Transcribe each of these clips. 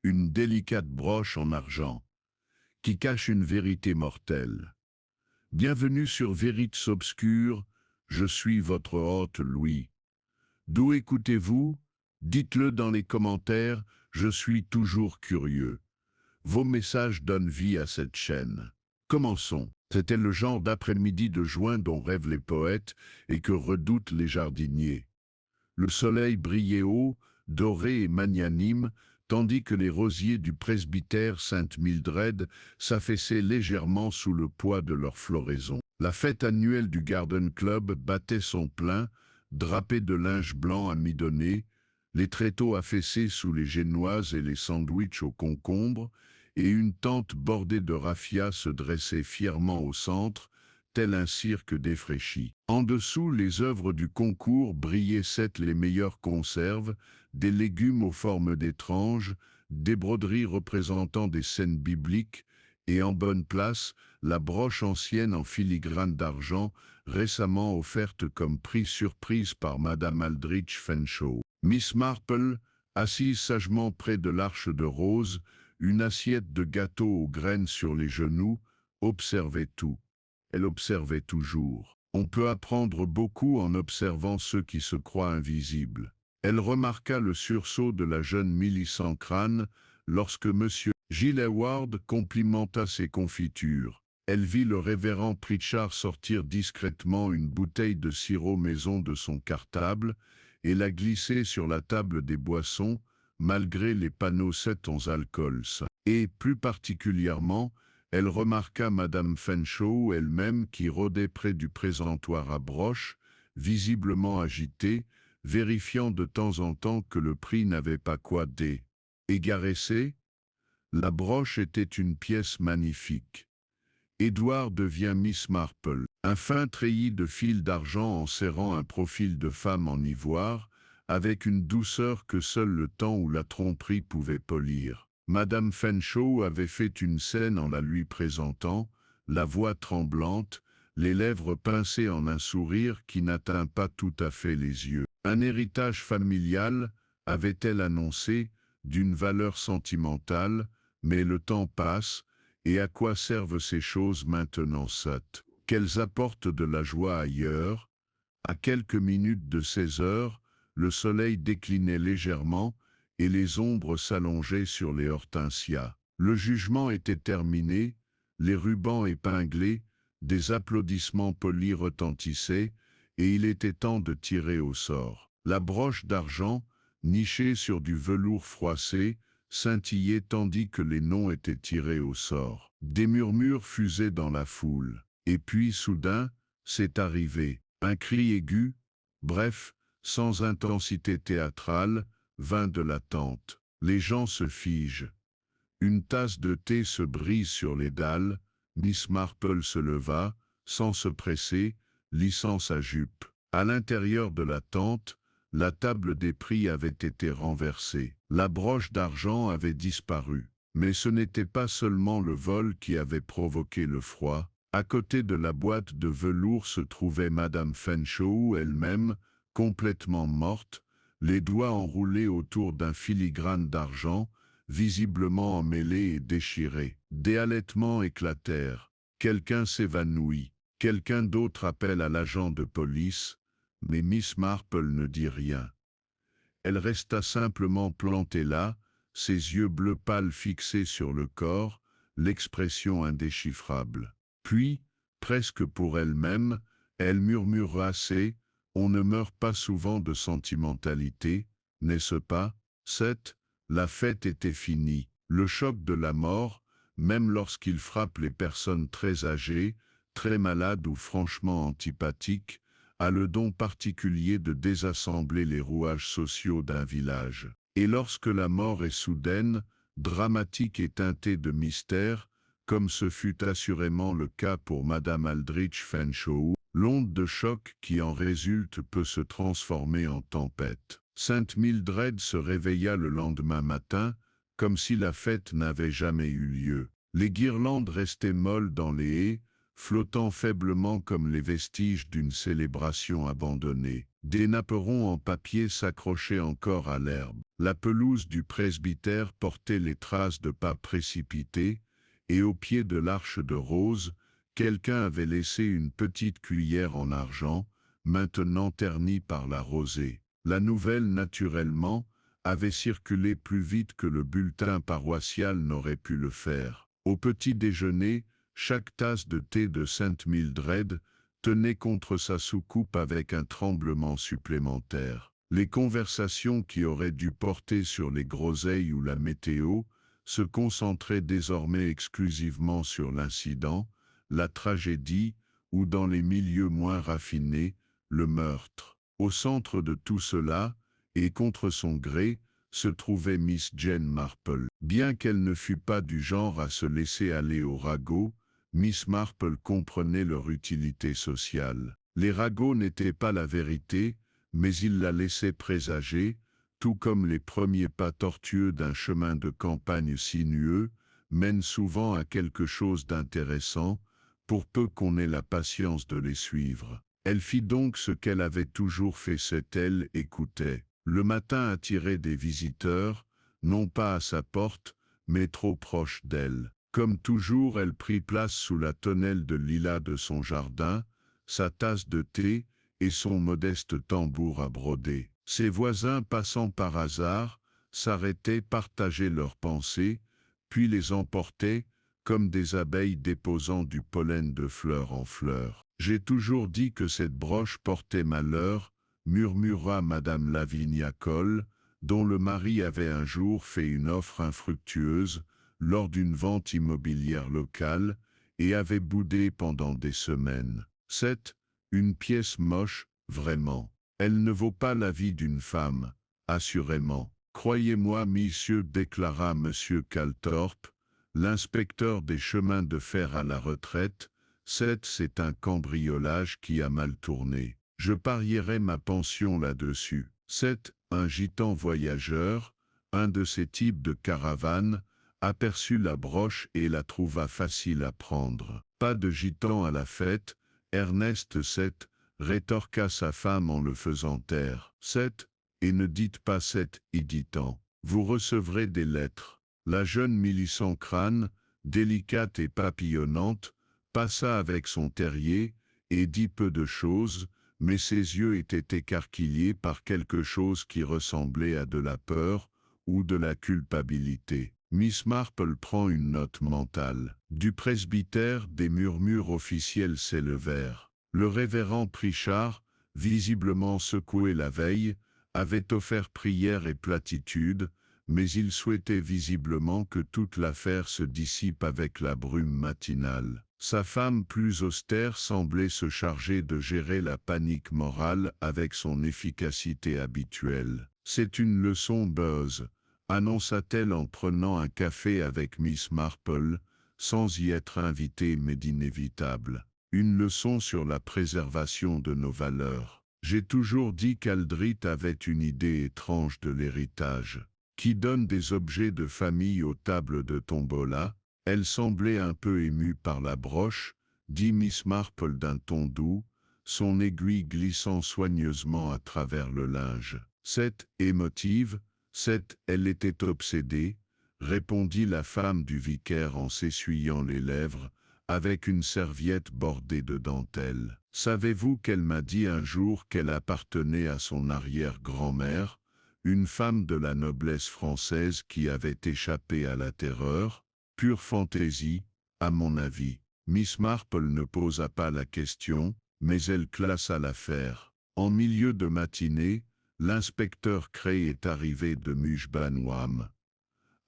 une délicate broche en argent, qui cache une vérité mortelle. Bienvenue sur Vérités obscures, je suis votre hôte Louis. D'où écoutez-vous? Dites-le dans les commentaires, je suis toujours curieux. Vos messages donnent vie à cette chaîne. Commençons. C'était le genre d'après-midi de juin dont rêvent les poètes et que redoutent les jardiniers. Le soleil brillait haut, doré et magnanime, tandis que les rosiers du presbytère Sainte-Mildred s'affaissaient légèrement sous le poids de leur floraison. La fête annuelle du Garden Club battait son plein, drapée de linge blanc à mi-donner, les tréteaux affaissés sous les génoises et les sandwichs aux concombres, et une tente bordée de raffia se dressait fièrement au centre, tel un cirque défraîchi. En dessous, les œuvres du concours brillaient les meilleures conserves, des légumes aux formes d'étranges, des broderies représentant des scènes bibliques, et en bonne place, la broche ancienne en filigrane d'argent, récemment offerte comme prix surprise par Madame Aldrich Fenshaw. Miss Marple, assise sagement près de l'arche de rose, une assiette de gâteau aux graines sur les genoux, observait tout. Elle observait toujours. On peut apprendre beaucoup en observant ceux qui se croient invisibles. Elle remarqua le sursaut de la jeune Millicent Crane lorsque M. Gill Ward complimenta ses confitures. Elle vit le révérend Pritchard sortir discrètement une bouteille de sirop maison de son cartable et la glisser sur la table des boissons, malgré les panneaux 7 11 alcools. Et, plus particulièrement, elle remarqua Madame Fenshaw elle-même qui rôdait près du présentoir à broche, visiblement agitée, vérifiant de temps en temps que le prix n'avait pas quoi d'égaresser. La broche était une pièce magnifique. Édouard devient Miss Marple, un fin treillis de fil d'argent enserrant un profil de femme en ivoire, avec une douceur que seul le temps ou la tromperie pouvait polir. Madame Fenshaw avait fait une scène en la lui présentant, la voix tremblante, les lèvres pincées en un sourire qui n'atteint pas tout à fait les yeux. Un héritage familial, avait-elle annoncé, d'une valeur sentimentale, mais le temps passe, et à quoi servent ces choses maintenant sottes? Qu'elles apportent de la joie ailleurs? À quelques minutes de 16 heures, le soleil déclinait légèrement, et les ombres s'allongeaient sur les hortensias. Le jugement était terminé, les rubans épinglés, des applaudissements polis retentissaient, et il était temps de tirer au sort. La broche d'argent, nichée sur du velours froissé, scintillait tandis que les noms étaient tirés au sort. Des murmures fusaient dans la foule. Et puis, soudain, c'est arrivé. Un cri aigu, bref, sans intensité théâtrale, vint de la tente. Les gens se figent. Une tasse de thé se brise sur les dalles. Miss Marple se leva, sans se presser, lissant sa jupe. À l'intérieur de la tente, la table des prix avait été renversée. La broche d'argent avait disparu. Mais ce n'était pas seulement le vol qui avait provoqué le froid. À côté de la boîte de velours se trouvait Madame Fenshaw elle-même, complètement morte, les doigts enroulés autour d'un filigrane d'argent, visiblement emmêlé et déchiré. Des halètements éclatèrent. Quelqu'un s'évanouit. Quelqu'un d'autre appelle à l'agent de police, mais Miss Marple ne dit rien. Elle resta simplement plantée là, ses yeux bleus pâles fixés sur le corps, l'expression indéchiffrable. Puis, presque pour elle-même, elle murmura on ne meurt pas souvent de sentimentalité, n'est-ce pas? La fête était finie. Le choc de la mort, même lorsqu'il frappe les personnes très âgées, très malades ou franchement antipathiques, a le don particulier de désassembler les rouages sociaux d'un village. Et lorsque la mort est soudaine, dramatique et teintée de mystère, comme ce fut assurément le cas pour Madame Aldrich Fenshaw, l'onde de choc qui en résulte peut se transformer en tempête. Sainte Mildred se réveilla le lendemain matin, comme si la fête n'avait jamais eu lieu. Les guirlandes restaient molles dans les haies, flottant faiblement comme les vestiges d'une célébration abandonnée. Des napperons en papier s'accrochaient encore à l'herbe. La pelouse du presbytère portait les traces de pas précipités, et au pied de l'arche de rose, quelqu'un avait laissé une petite cuillère en argent, maintenant ternie par la rosée. La nouvelle, naturellement, avait circulé plus vite que le bulletin paroissial n'aurait pu le faire. Au petit déjeuner, chaque tasse de thé de Sainte Mildred tenait contre sa soucoupe avec un tremblement supplémentaire. Les conversations qui auraient dû porter sur les groseilles ou la météo se concentraient désormais exclusivement sur l'incident, la tragédie, ou dans les milieux moins raffinés, le meurtre. Au centre de tout cela, et contre son gré, se trouvait Miss Jane Marple. Bien qu'elle ne fût pas du genre à se laisser aller aux ragots, Miss Marple comprenait leur utilité sociale. Les ragots n'étaient pas la vérité, mais ils la laissaient présager, tout comme les premiers pas tortueux d'un chemin de campagne sinueux, mènent souvent à quelque chose d'intéressant, pour peu qu'on ait la patience de les suivre. Elle fit donc ce qu'elle avait toujours fait, elle écoutait. Le matin attirait des visiteurs, non pas à sa porte, mais trop proche d'elle. Comme toujours, elle prit place sous la tonnelle de lilas de son jardin, sa tasse de thé et son modeste tambour à broder. Ses voisins, passant par hasard, s'arrêtaient, partageaient leurs pensées, puis les emportaient, comme des abeilles déposant du pollen de fleur en fleur. « J'ai toujours dit que cette broche portait malheur », murmura Madame Lavinia Cole, dont le mari avait un jour fait une offre infructueuse lors d'une vente immobilière locale et avait boudé pendant des semaines. C'est une pièce moche, vraiment. Elle ne vaut pas la vie d'une femme, assurément. Croyez-moi, monsieur, déclara monsieur Calthorpe, l'inspecteur des chemins de fer à la retraite, c'est un cambriolage qui a mal tourné. Je parierais ma pension là-dessus. C'est un gitan voyageur, un de ces types de caravane, aperçut la broche et la trouva facile à prendre. Pas de gitan à la fête, Ernest, rétorqua sa femme en le faisant taire. Et ne dites pas héditant. Vous recevrez des lettres. La jeune Millicent Crane, délicate et papillonnante, passa avec son terrier et dit peu de choses, mais ses yeux étaient écarquillés par quelque chose qui ressemblait à de la peur ou de la culpabilité. Miss Marple prend une note mentale. Du presbytère, des murmures officiels s'élevèrent. Le révérend Pritchard, visiblement secoué la veille, avait offert prière et platitude, mais il souhaitait visiblement que toute l'affaire se dissipe avec la brume matinale. Sa femme plus austère semblait se charger de gérer la panique morale avec son efficacité habituelle. « C'est une leçon, Buzz », annonça-t-elle en prenant un café avec Miss Marple, sans y être invitée mais d'inévitable. Une leçon sur la préservation de nos valeurs. J'ai toujours dit qu'Aldrich avait une idée étrange de l'héritage. Qui donne des objets de famille aux tables de tombola? Elle semblait un peu émue par la broche, dit Miss Marple d'un ton doux, son aiguille glissant soigneusement à travers le linge. Émotive, elle était obsédée, répondit la femme du vicaire en s'essuyant les lèvres, avec une serviette bordée de dentelle. Savez-vous qu'elle m'a dit un jour qu'elle appartenait à son arrière-grand-mère, une femme de la noblesse française qui avait échappé à la terreur? Pure fantaisie, à mon avis. Miss Marple ne posa pas la question, mais elle classa l'affaire. En milieu de matinée, l'inspecteur Cray est arrivé de Mujbanwam.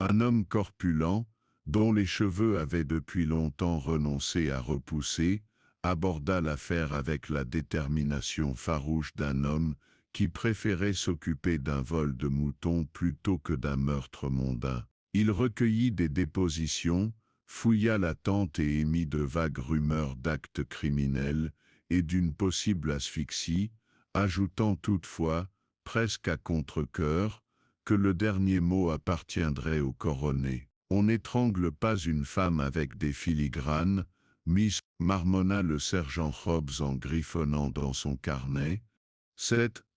Un homme corpulent, dont les cheveux avaient depuis longtemps renoncé à repousser, aborda l'affaire avec la détermination farouche d'un homme qui préférait s'occuper d'un vol de moutons plutôt que d'un meurtre mondain. Il recueillit des dépositions, fouilla la tente et émit de vagues rumeurs d'actes criminels et d'une possible asphyxie, ajoutant toutefois, presque à contre-cœur, que le dernier mot appartiendrait au couronné. On n'étrangle pas une femme avec des filigranes, marmonna le sergent Hobbs en griffonnant dans son carnet.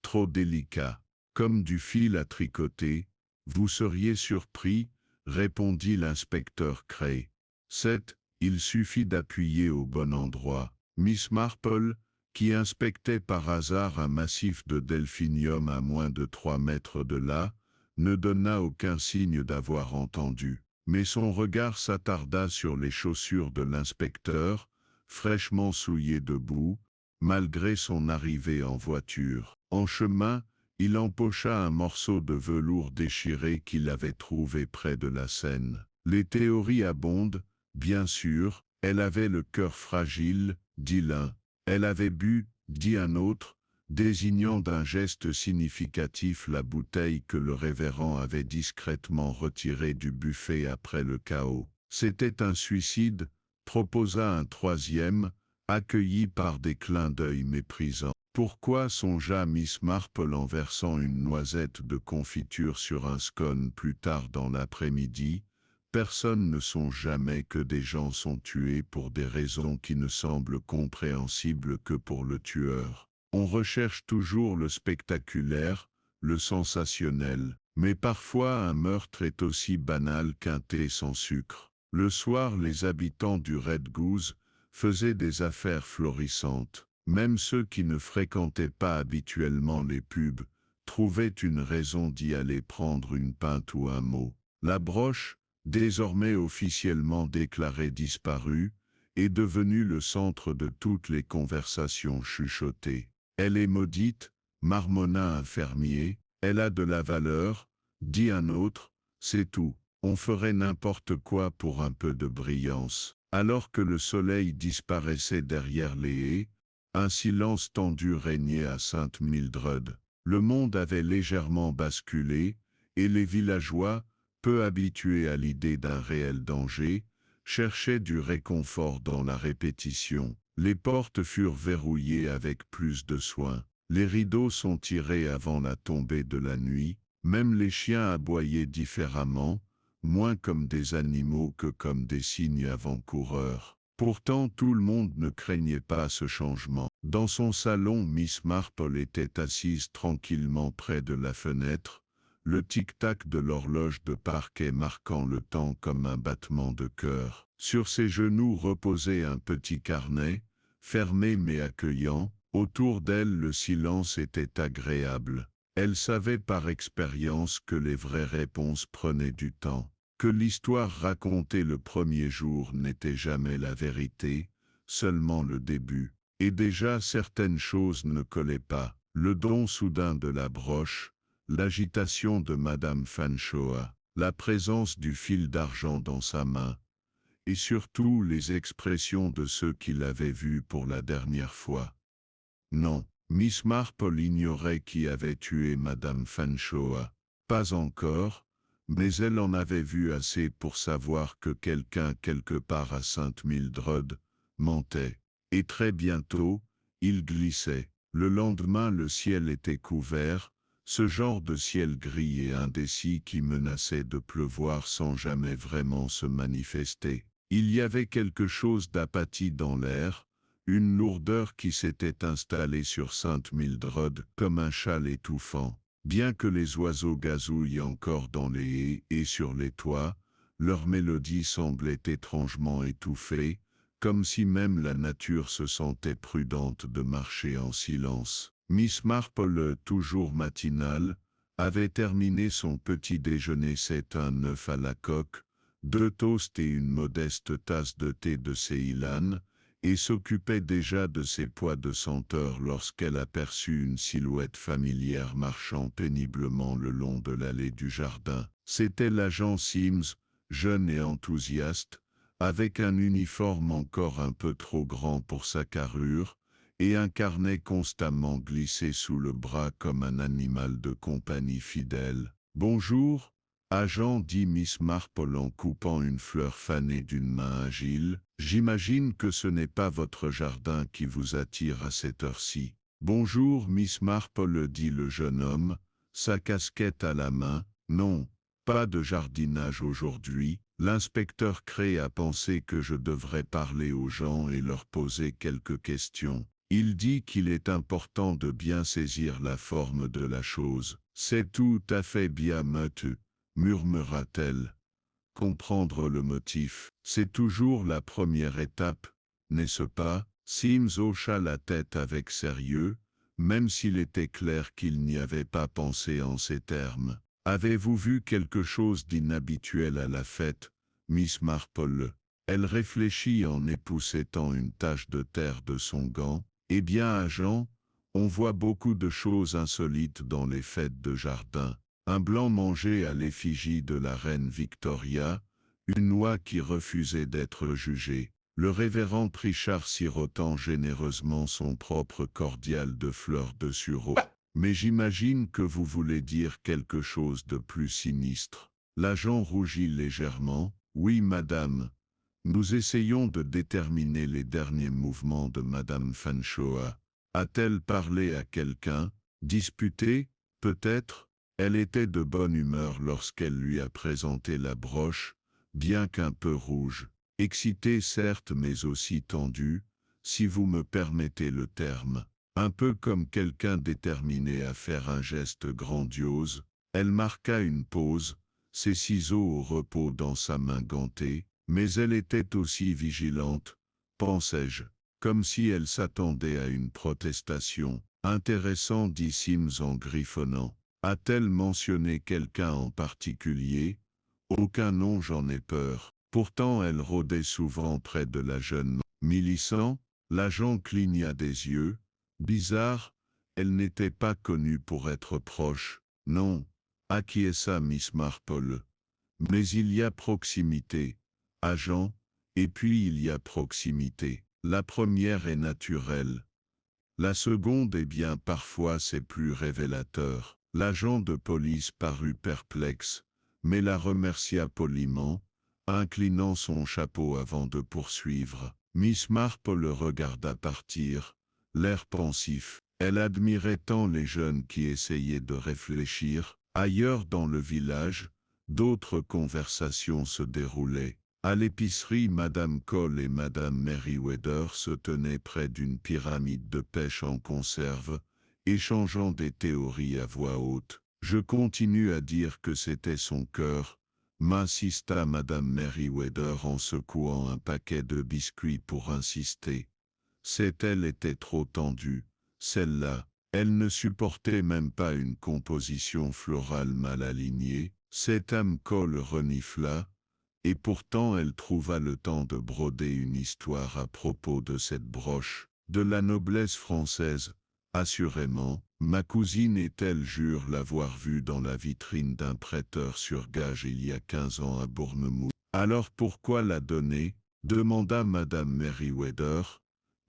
trop délicat, comme du fil à tricoter. Vous seriez surpris, répondit l'inspecteur Cray. 7. Il suffit d'appuyer au bon endroit. Miss Marple, qui inspectait par hasard un massif de delphinium à moins de 3 mètres de là, ne donna aucun signe d'avoir entendu. Mais son regard s'attarda sur les chaussures de l'inspecteur, fraîchement souillées de boue, malgré son arrivée en voiture. En chemin, il empocha un morceau de velours déchiré qu'il avait trouvé près de la Seine. Les théories abondent, bien sûr. Elle avait le cœur fragile, dit l'un. Elle avait bu, dit un autre, désignant d'un geste significatif la bouteille que le révérend avait discrètement retirée du buffet après le chaos. C'était un suicide, proposa un troisième, accueilli par des clins d'œil méprisants. Pourquoi songea Miss Marple en versant une noisette de confiture sur un scone plus tard dans l'après-midi? Personne ne songe jamais que des gens sont tués pour des raisons qui ne semblent compréhensibles que pour le tueur. On recherche toujours le spectaculaire, le sensationnel, mais parfois un meurtre est aussi banal qu'un thé sans sucre. Le soir, les habitants du Red Goose faisaient des affaires florissantes. Même ceux qui ne fréquentaient pas habituellement les pubs trouvaient une raison d'y aller prendre une pinte ou un mot. La broche, désormais officiellement déclarée disparue, est devenue le centre de toutes les conversations chuchotées. Elle est maudite, marmonna un fermier, elle a de la valeur, dit un autre, c'est tout. On ferait n'importe quoi pour un peu de brillance. Alors que le soleil disparaissait derrière les haies, un silence tendu régnait à Sainte-Mildred. Le monde avait légèrement basculé, et les villageois, peu habitués à l'idée d'un réel danger, cherchaient du réconfort dans la répétition. Les portes furent verrouillées avec plus de soin. Les rideaux sont tirés avant la tombée de la nuit. Même les chiens aboyaient différemment, moins comme des animaux que comme des cygnes avant-coureurs. Pourtant tout le monde ne craignait pas ce changement. Dans son salon, Miss Marple était assise tranquillement près de la fenêtre, le tic-tac de l'horloge de parquet marquant le temps comme un battement de cœur. Sur ses genoux reposait un petit carnet, fermé mais accueillant. Autour d'elle le silence était agréable. Elle savait par expérience que les vraies réponses prenaient du temps, que l'histoire racontée le premier jour n'était jamais la vérité, seulement le début. Et déjà certaines choses ne collaient pas. Le don soudain de la broche, l'agitation de Madame Fanshawe, la présence du fil d'argent dans sa main, et surtout les expressions de ceux qui l'avaient vue pour la dernière fois. Non, Miss Marple ignorait qui avait tué Madame Fanshawe. Pas encore, mais elle en avait vu assez pour savoir que quelqu'un quelque part à Sainte-Mildred mentait. Et très bientôt, il glissait. Le lendemain, le ciel était couvert, ce genre de ciel gris et indécis qui menaçait de pleuvoir sans jamais vraiment se manifester. Il y avait quelque chose d'apathie dans l'air, une lourdeur qui s'était installée sur Sainte-Mildred comme un châle étouffant. Bien que les oiseaux gazouillent encore dans les haies et sur les toits, leur mélodie semblait étrangement étouffée, comme si même la nature se sentait prudente de marcher en silence. Miss Marple, toujours matinale, avait terminé son petit déjeuner. C'est un œuf à la coque, 2 toasts et une modeste tasse de thé de Ceylan, et s'occupait déjà de ses pois de senteur lorsqu'elle aperçut une silhouette familière marchant péniblement le long de l'allée du jardin. C'était l'agent Sims, jeune et enthousiaste, avec un uniforme encore un peu trop grand pour sa carrure, et un carnet constamment glissé sous le bras comme un animal de compagnie fidèle. « Bonjour, agent, dit Miss Marple en coupant une fleur fanée d'une main agile. J'imagine que ce n'est pas votre jardin qui vous attire à cette heure-ci. Bonjour, Miss Marple, dit le jeune homme, sa casquette à la main. Non, pas de jardinage aujourd'hui. L'inspecteur Cray a pensé que je devrais parler aux gens et leur poser quelques questions. Il dit qu'il est important de bien saisir la forme de la chose. C'est tout à fait bien, monsieur, murmura-t-elle. Comprendre le motif, c'est toujours la première étape, n'est-ce pas? Sims hocha la tête avec sérieux, même s'il était clair qu'il n'y avait pas pensé en ces termes. Avez-vous vu quelque chose d'inhabituel à la fête, Miss Marple? Elle réfléchit en époussetant une tache de terre de son gant. Eh bien, agent, on voit beaucoup de choses insolites dans les fêtes de jardin. Un blanc mangé à l'effigie de la reine Victoria, une noix qui refusait d'être jugée, le révérend Pritchard sirotant généreusement son propre cordial de fleurs de sureau. Mais j'imagine que vous voulez dire quelque chose de plus sinistre. L'agent rougit légèrement. Oui, madame. Nous essayons de déterminer les derniers mouvements de madame Fanshawe. A-t-elle parlé à quelqu'un? Disputé? Peut-être? Elle était de bonne humeur lorsqu'elle lui a présenté la broche, bien qu'un peu rouge, excitée certes mais aussi tendue, si vous me permettez le terme, un peu comme quelqu'un déterminé à faire un geste grandiose. Elle marqua une pause, ses ciseaux au repos dans sa main gantée, mais elle était aussi vigilante, pensai-je, comme si elle s'attendait à une protestation. Intéressant, dit Sims en griffonnant. A-t-elle mentionné quelqu'un en particulier? Aucun nom, j'en ai peur. Pourtant elle rôdait souvent près de la jeune Millicent. L'agent cligna des yeux. Bizarre, elle n'était pas connue pour être proche. Non, acquiesça Miss Marple. Mais il y a proximité, agent, et puis il y a proximité. La première est naturelle. La seconde est bien parfois c'est plus révélateur. L'agent de police parut perplexe, mais la remercia poliment, inclinant son chapeau avant de poursuivre. Miss Marple le regarda partir, l'air pensif. Elle admirait tant les jeunes qui essayaient de réfléchir. Ailleurs dans le village, d'autres conversations se déroulaient. À l'épicerie, Madame Cole et Madame Merriweather se tenaient près d'une pyramide de pêche en conserve, échangeant des théories à voix haute. Je continue à dire que c'était son cœur, m'insista Madame Merriweather en secouant un paquet de biscuits pour insister. Elle était trop tendue, celle-là. Elle ne supportait même pas une composition florale mal alignée. Cette âme Cole renifla, et pourtant elle trouva le temps de broder une histoire à propos de cette broche, de la noblesse française. Assurément, ma cousine et elle jurent l'avoir vue dans la vitrine d'un prêteur sur gage il y a 15 ans à Bournemouth. Alors pourquoi la donner? Demanda Madame Merriweather.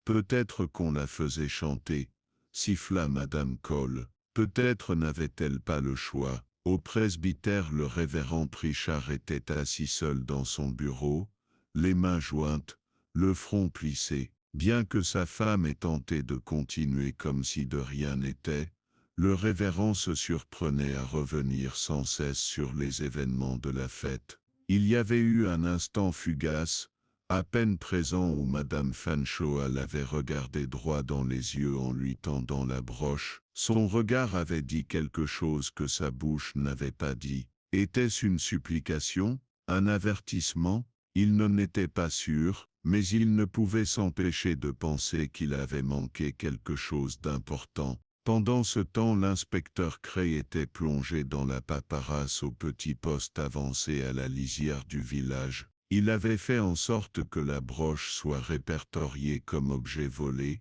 Peut-être qu'on la faisait chanter, siffla Madame Cole. Peut-être n'avait-elle pas le choix. Au presbytère, le révérend Pritchard était assis seul dans son bureau, les mains jointes, le front plissé. Bien que sa femme ait tenté de continuer comme si de rien n'était, le révérend se surprenait à revenir sans cesse sur les événements de la fête. Il y avait eu un instant fugace, à peine présent, où Madame Fanshawe l'avait regardé droit dans les yeux en lui tendant la broche. Son regard avait dit quelque chose que sa bouche n'avait pas dit. Était-ce une supplication, un avertissement? Il n'en était pas sûr, mais il ne pouvait s'empêcher de penser qu'il avait manqué quelque chose d'important. Pendant ce temps, l'inspecteur Cray était plongé dans la paperasse au petit poste avancé à la lisière du village. Il avait fait en sorte que la broche soit répertoriée comme objet volé,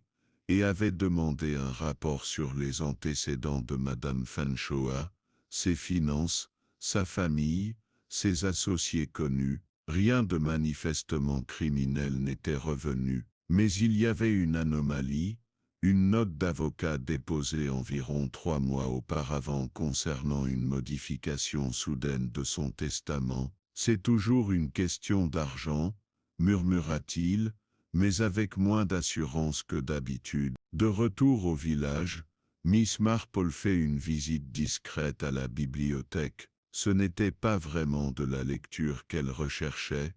et avait demandé un rapport sur les antécédents de Madame Fanshawe, ses finances, sa famille, ses associés connus. Rien de manifestement criminel n'était revenu, mais il y avait une anomalie, une note d'avocat déposée environ 3 mois auparavant concernant une modification soudaine de son testament. C'est toujours une question d'argent, murmura-t-il, mais avec moins d'assurance que d'habitude. De retour au village, Miss Marple fait une visite discrète à la bibliothèque. Ce n'était pas vraiment de la lecture qu'elle recherchait,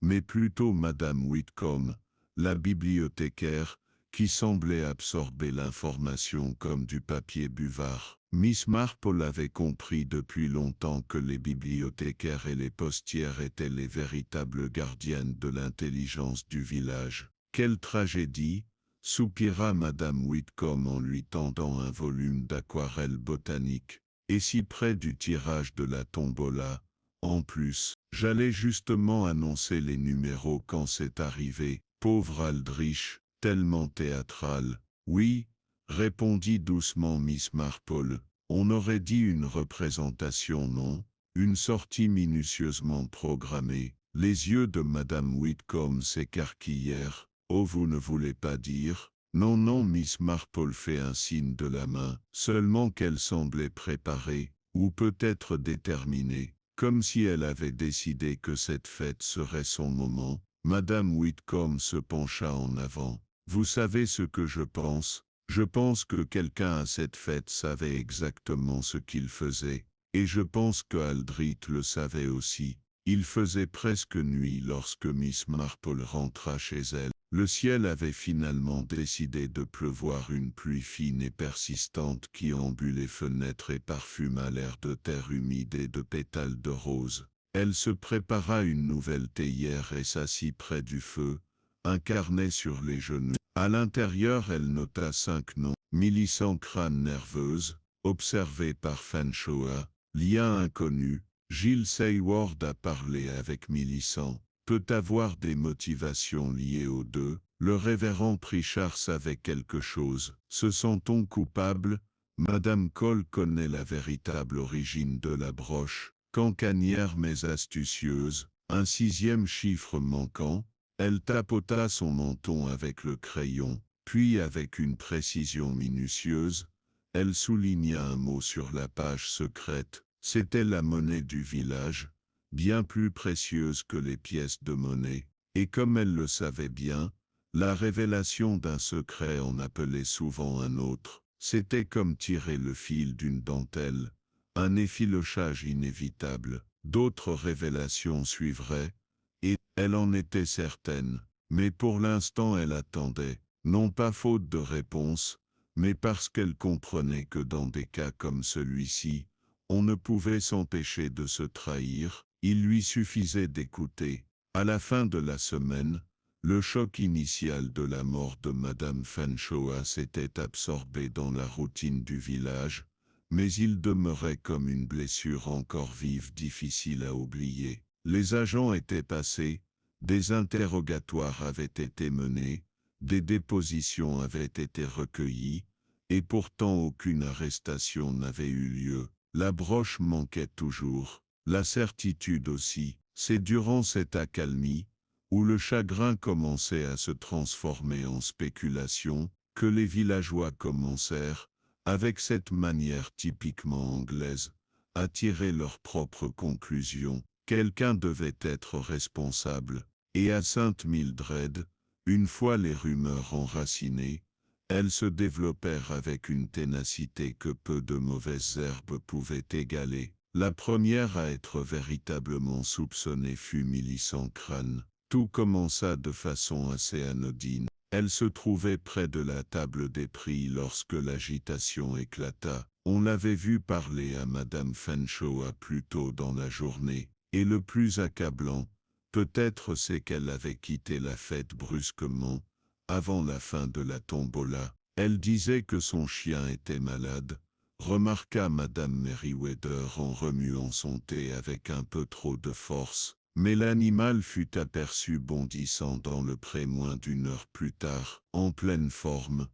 mais plutôt Madame Whitcomb, la bibliothécaire, qui semblait absorber l'information comme du papier buvard. Miss Marple avait compris depuis longtemps que les bibliothécaires et les postières étaient les véritables gardiennes de l'intelligence du village. Quelle tragédie! Soupira Madame Whitcomb en lui tendant un volume d'aquarelles botaniques. Et si près du tirage de la tombola, en plus, j'allais justement annoncer les numéros quand c'est arrivé. Pauvre Aldrich, tellement théâtral. Oui, répondit doucement Miss Marple. On aurait dit une représentation, non? Une sortie minutieusement programmée. Les yeux de Madame Whitcomb s'écarquillèrent. Oh, vous ne voulez pas dire? Non, non, Miss Marple fait un signe de la main, seulement qu'elle semblait préparée, ou peut-être déterminée, comme si elle avait décidé que cette fête serait son moment. Madame Whitcomb se pencha en avant. Vous savez ce que je pense? Je pense que quelqu'un à cette fête savait exactement ce qu'il faisait, et je pense que Aldrich le savait aussi. Il faisait presque nuit lorsque Miss Marple rentra chez elle. Le ciel avait finalement décidé de pleuvoir une pluie fine et persistante qui embue les fenêtres et parfuma l'air de terre humide et de pétales de rose. Elle se prépara une nouvelle théière et s'assit près du feu, un carnet sur les genoux. À l'intérieur, elle nota 5 noms. Millicent crâne nerveuse, observé par Fanshawe, lien inconnu. Gilles Hayward a parlé avec Millicent. Peut avoir des motivations liées aux deux. Le révérend Pritchard savait quelque chose. Se sent-on coupable? Madame Cole connaît la véritable origine de la broche. Cancanière mais astucieuse, un 6e chiffre manquant. Elle tapota son menton avec le crayon, puis avec une précision minutieuse, elle souligna un mot sur la page secrète. C'était la monnaie du village, bien plus précieuse que les pièces de monnaie, et comme elle le savait bien, la révélation d'un secret en appelait souvent un autre. C'était comme tirer le fil d'une dentelle, un effilochage inévitable. D'autres révélations suivraient, et elle en était certaine, mais pour l'instant elle attendait, non pas faute de réponse, mais parce qu'elle comprenait que dans des cas comme celui-ci, on ne pouvait s'empêcher de se trahir, il lui suffisait d'écouter. À la fin de la semaine, le choc initial de la mort de Madame Fanshawe s'était absorbé dans la routine du village, mais il demeurait comme une blessure encore vive, difficile à oublier. Les agents étaient passés, des interrogatoires avaient été menés, des dépositions avaient été recueillies, et pourtant aucune arrestation n'avait eu lieu. La broche manquait toujours, la certitude aussi. C'est durant cette accalmie, où le chagrin commençait à se transformer en spéculation, que les villageois commencèrent, avec cette manière typiquement anglaise, à tirer leurs propres conclusions. Quelqu'un devait être responsable, et à Sainte-Mildred, une fois les rumeurs enracinées, elles se développèrent avec une ténacité que peu de mauvaises herbes pouvaient égaler. La première à être véritablement soupçonnée fut Millicent Crane. Tout commença de façon assez anodine. Elle se trouvait près de la table des prix lorsque l'agitation éclata. On l'avait vu parler à Madame Fanshawe plus tôt dans la journée, et le plus accablant, peut-être c'est qu'elle avait quitté la fête brusquement, avant la fin de la tombola. Elle disait que son chien était malade, remarqua Madame Merriweather en remuant son thé avec un peu trop de force, mais l'animal fut aperçu bondissant dans le pré moins d'une heure plus tard, en pleine forme.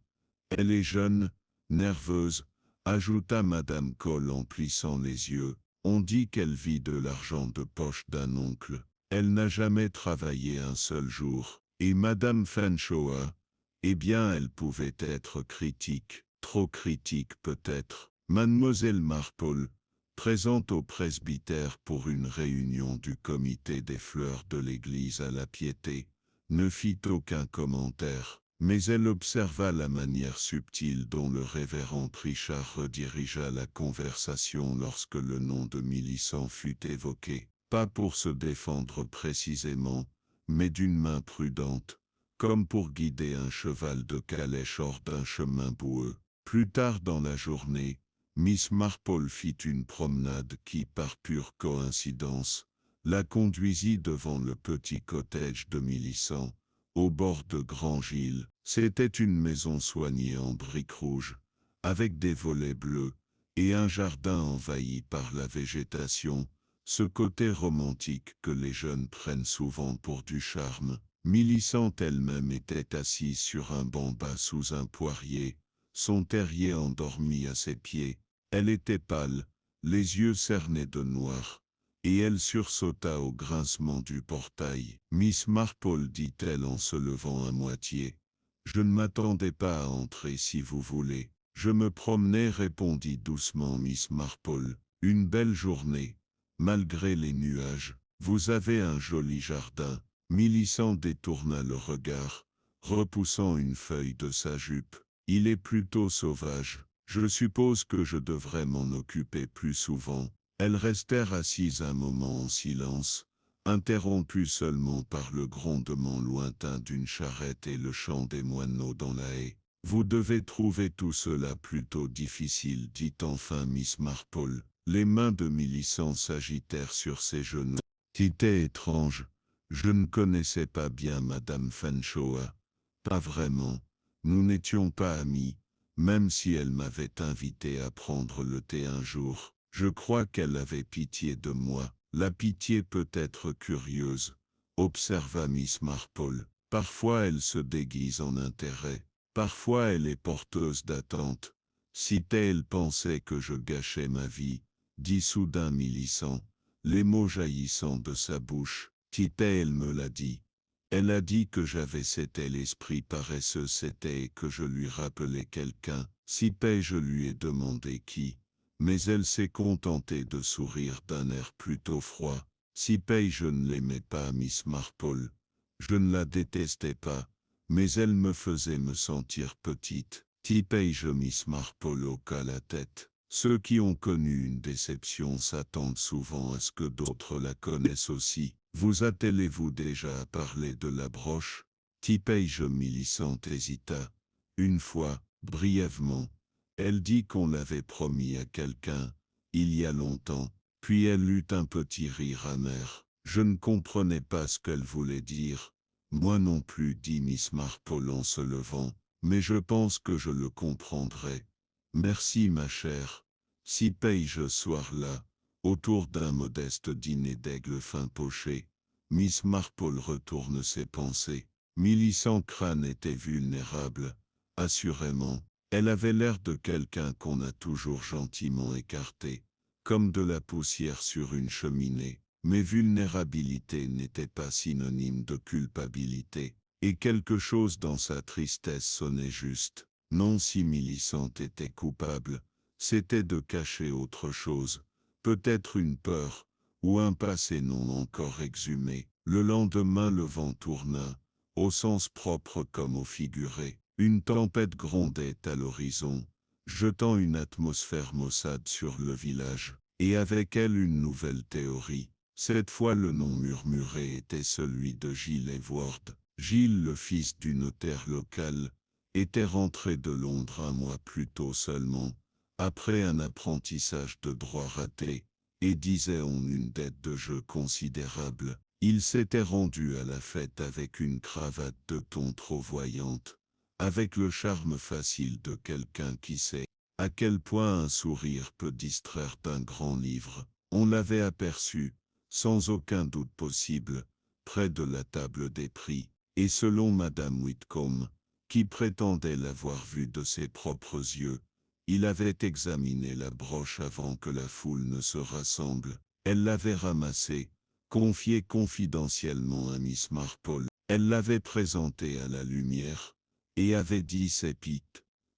Elle est jeune, nerveuse, ajouta Madame Cole en plissant les yeux. On dit qu'elle vit de l'argent de poche d'un oncle. Elle n'a jamais travaillé un seul jour. Et Madame Fanshawe, eh bien elle pouvait être critique, trop critique peut-être. Mademoiselle Marple, présente au presbytère pour une réunion du comité des fleurs de l'église à la Piété, ne fit aucun commentaire, mais elle observa la manière subtile dont le révérend Pritchard redirigea la conversation lorsque le nom de Millicent fut évoqué, pas pour se défendre précisément, mais d'une main prudente, comme pour guider un cheval de calèche hors d'un chemin boueux. Plus tard dans la journée, Miss Marple fit une promenade qui, par pure coïncidence, la conduisit devant le petit cottage de Millicent, au bord de Grand-Gilles. C'était une maison soignée en briques rouges, avec des volets bleus, et un jardin envahi par la végétation, ce côté romantique que les jeunes prennent souvent pour du charme. Millicent elle-même était assise sur un banc bas sous un poirier, son terrier endormi à ses pieds. Elle était pâle, les yeux cernés de noir, et elle sursauta au grincement du portail. « Miss Marple, dit-elle en se levant à moitié, je ne m'attendais pas à entrer si vous voulez. Je me promenais, répondit doucement Miss Marple. Une belle journée, malgré les nuages. Vous avez un joli jardin. Millicent détourna le regard, repoussant une feuille de sa jupe. Il est plutôt sauvage. Je suppose que je devrais m'en occuper plus souvent. Elles restèrent assises un moment en silence, interrompues seulement par le grondement lointain d'une charrette et le chant des moineaux dans la haie. Vous devez trouver tout cela plutôt difficile, dit enfin Miss Marple. Les mains de Millicent s'agitèrent sur ses genoux. C'était étrange. Je ne connaissais pas bien Madame Fanshawe. Pas vraiment. Nous n'étions pas amis, même si elle m'avait invité à prendre le thé un jour. Je crois qu'elle avait pitié de moi. La pitié peut être curieuse, observa Miss Marple. Parfois elle se déguise en intérêt, parfois elle est porteuse d'attente. Si elle pensait que je gâchais ma vie, dit soudain Millicent, les mots jaillissant de sa bouche. Elle me l'a dit. Elle a dit que j'avais c'était l'esprit paresseux c'était et que je lui rappelais quelqu'un. Je lui ai demandé qui. Mais elle s'est contentée de sourire d'un air plutôt froid. Je ne l'aimais pas, Miss Marple. Je ne la détestais pas, mais elle me faisait me sentir petite. Miss Marple hocha la tête. Ceux qui ont connu une déception s'attendent souvent à ce que d'autres la connaissent aussi. Vous attelez-vous déjà à parler de la broche? Millicent hésita. Une fois, brièvement. Elle dit qu'on l'avait promis à quelqu'un, il y a longtemps, puis elle eut un petit rire amer. Je ne comprenais pas ce qu'elle voulait dire. Moi non plus, dit Miss Marple en se levant, mais je pense que je le comprendrai. Merci ma chère. Ce soir-là, autour d'un modeste dîner d'aigle fin poché, Miss Marple retourne ses pensées. Millicent Crane était vulnérable, assurément. Elle avait l'air de quelqu'un qu'on a toujours gentiment écarté, comme de la poussière sur une cheminée. Mais vulnérabilité n'était pas synonyme de culpabilité, et quelque chose dans sa tristesse sonnait juste. Non, si Millicent était coupable, c'était de cacher autre chose, peut-être une peur, ou un passé non encore exhumé. Le lendemain le vent tourna, au sens propre comme au figuré. Une tempête grondait à l'horizon, jetant une atmosphère maussade sur le village, et avec elle une nouvelle théorie. Cette fois le nom murmuré était celui de Gilles Edward. Gilles, le fils du notaire local, était rentré de Londres un mois plus tôt seulement, après un apprentissage de droit raté, et disait-on une dette de jeu considérable. Il s'était rendu à la fête avec une cravate de ton trop voyante, avec le charme facile de quelqu'un qui sait à quel point un sourire peut distraire d'un grand livre. On l'avait aperçu, sans aucun doute possible, près de la table des prix, et selon Madame Whitcomb, qui prétendait l'avoir vue de ses propres yeux, il avait examiné la broche avant que la foule ne se rassemble. Elle l'avait ramassée, confiée confidentiellement à Miss Marple. Elle l'avait présentée à la lumière, et avait dit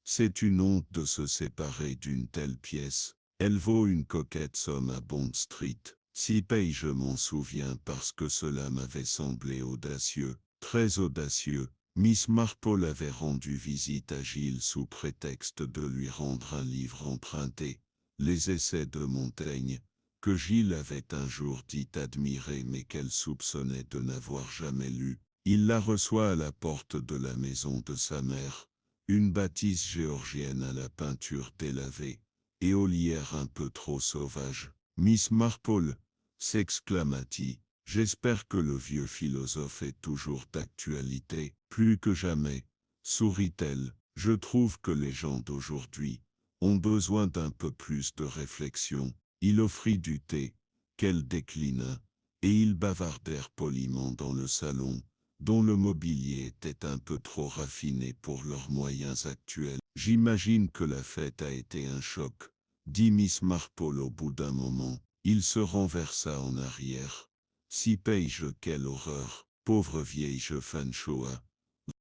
c'est une honte de se séparer d'une telle pièce. Elle vaut une coquette somme à Bond Street. Je m'en souviens parce que cela m'avait semblé audacieux, très audacieux. Miss Marple avait rendu visite à Gilles sous prétexte de lui rendre un livre emprunté, Les Essais de Montaigne, que Gilles avait un jour dit admirer mais qu'elle soupçonnait de n'avoir jamais lu. Il la reçoit à la porte de la maison de sa mère, une bâtisse géorgienne à la peinture délavée, et aux lierres un peu trop sauvages. Miss Marple, s'exclama-t-il, j'espère que le vieux philosophe est toujours d'actualité, plus que jamais, sourit-elle, je trouve que les gens d'aujourd'hui ont besoin d'un peu plus de réflexion. Il offrit du thé, qu'elle déclina, et ils bavardèrent poliment dans le salon, dont le mobilier était un peu trop raffiné pour leurs moyens actuels. J'imagine que la fête a été un choc, dit Miss Marple au bout d'un moment. Il se renversa en arrière. Si paye-je, quelle horreur, pauvre vieille Fanchoa.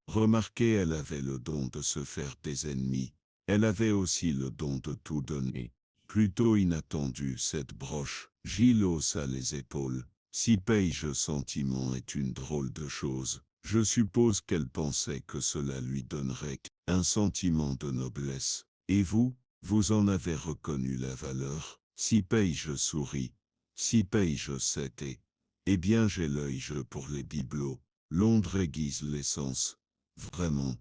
Remarquez, elle avait le don de se faire des ennemis. Elle avait aussi le don de tout donner. Plutôt inattendue cette broche. Gilles haussa les épaules. Si paye-je sentiment est une drôle de chose. Je suppose qu'elle pensait que cela lui donnerait un sentiment de noblesse. Et vous, vous en avez reconnu la valeur. Si paye-je sourit. Si paye-je c'était. Eh bien j'ai l'œil pour les bibelots. Londres aiguise l'essence. Vraiment.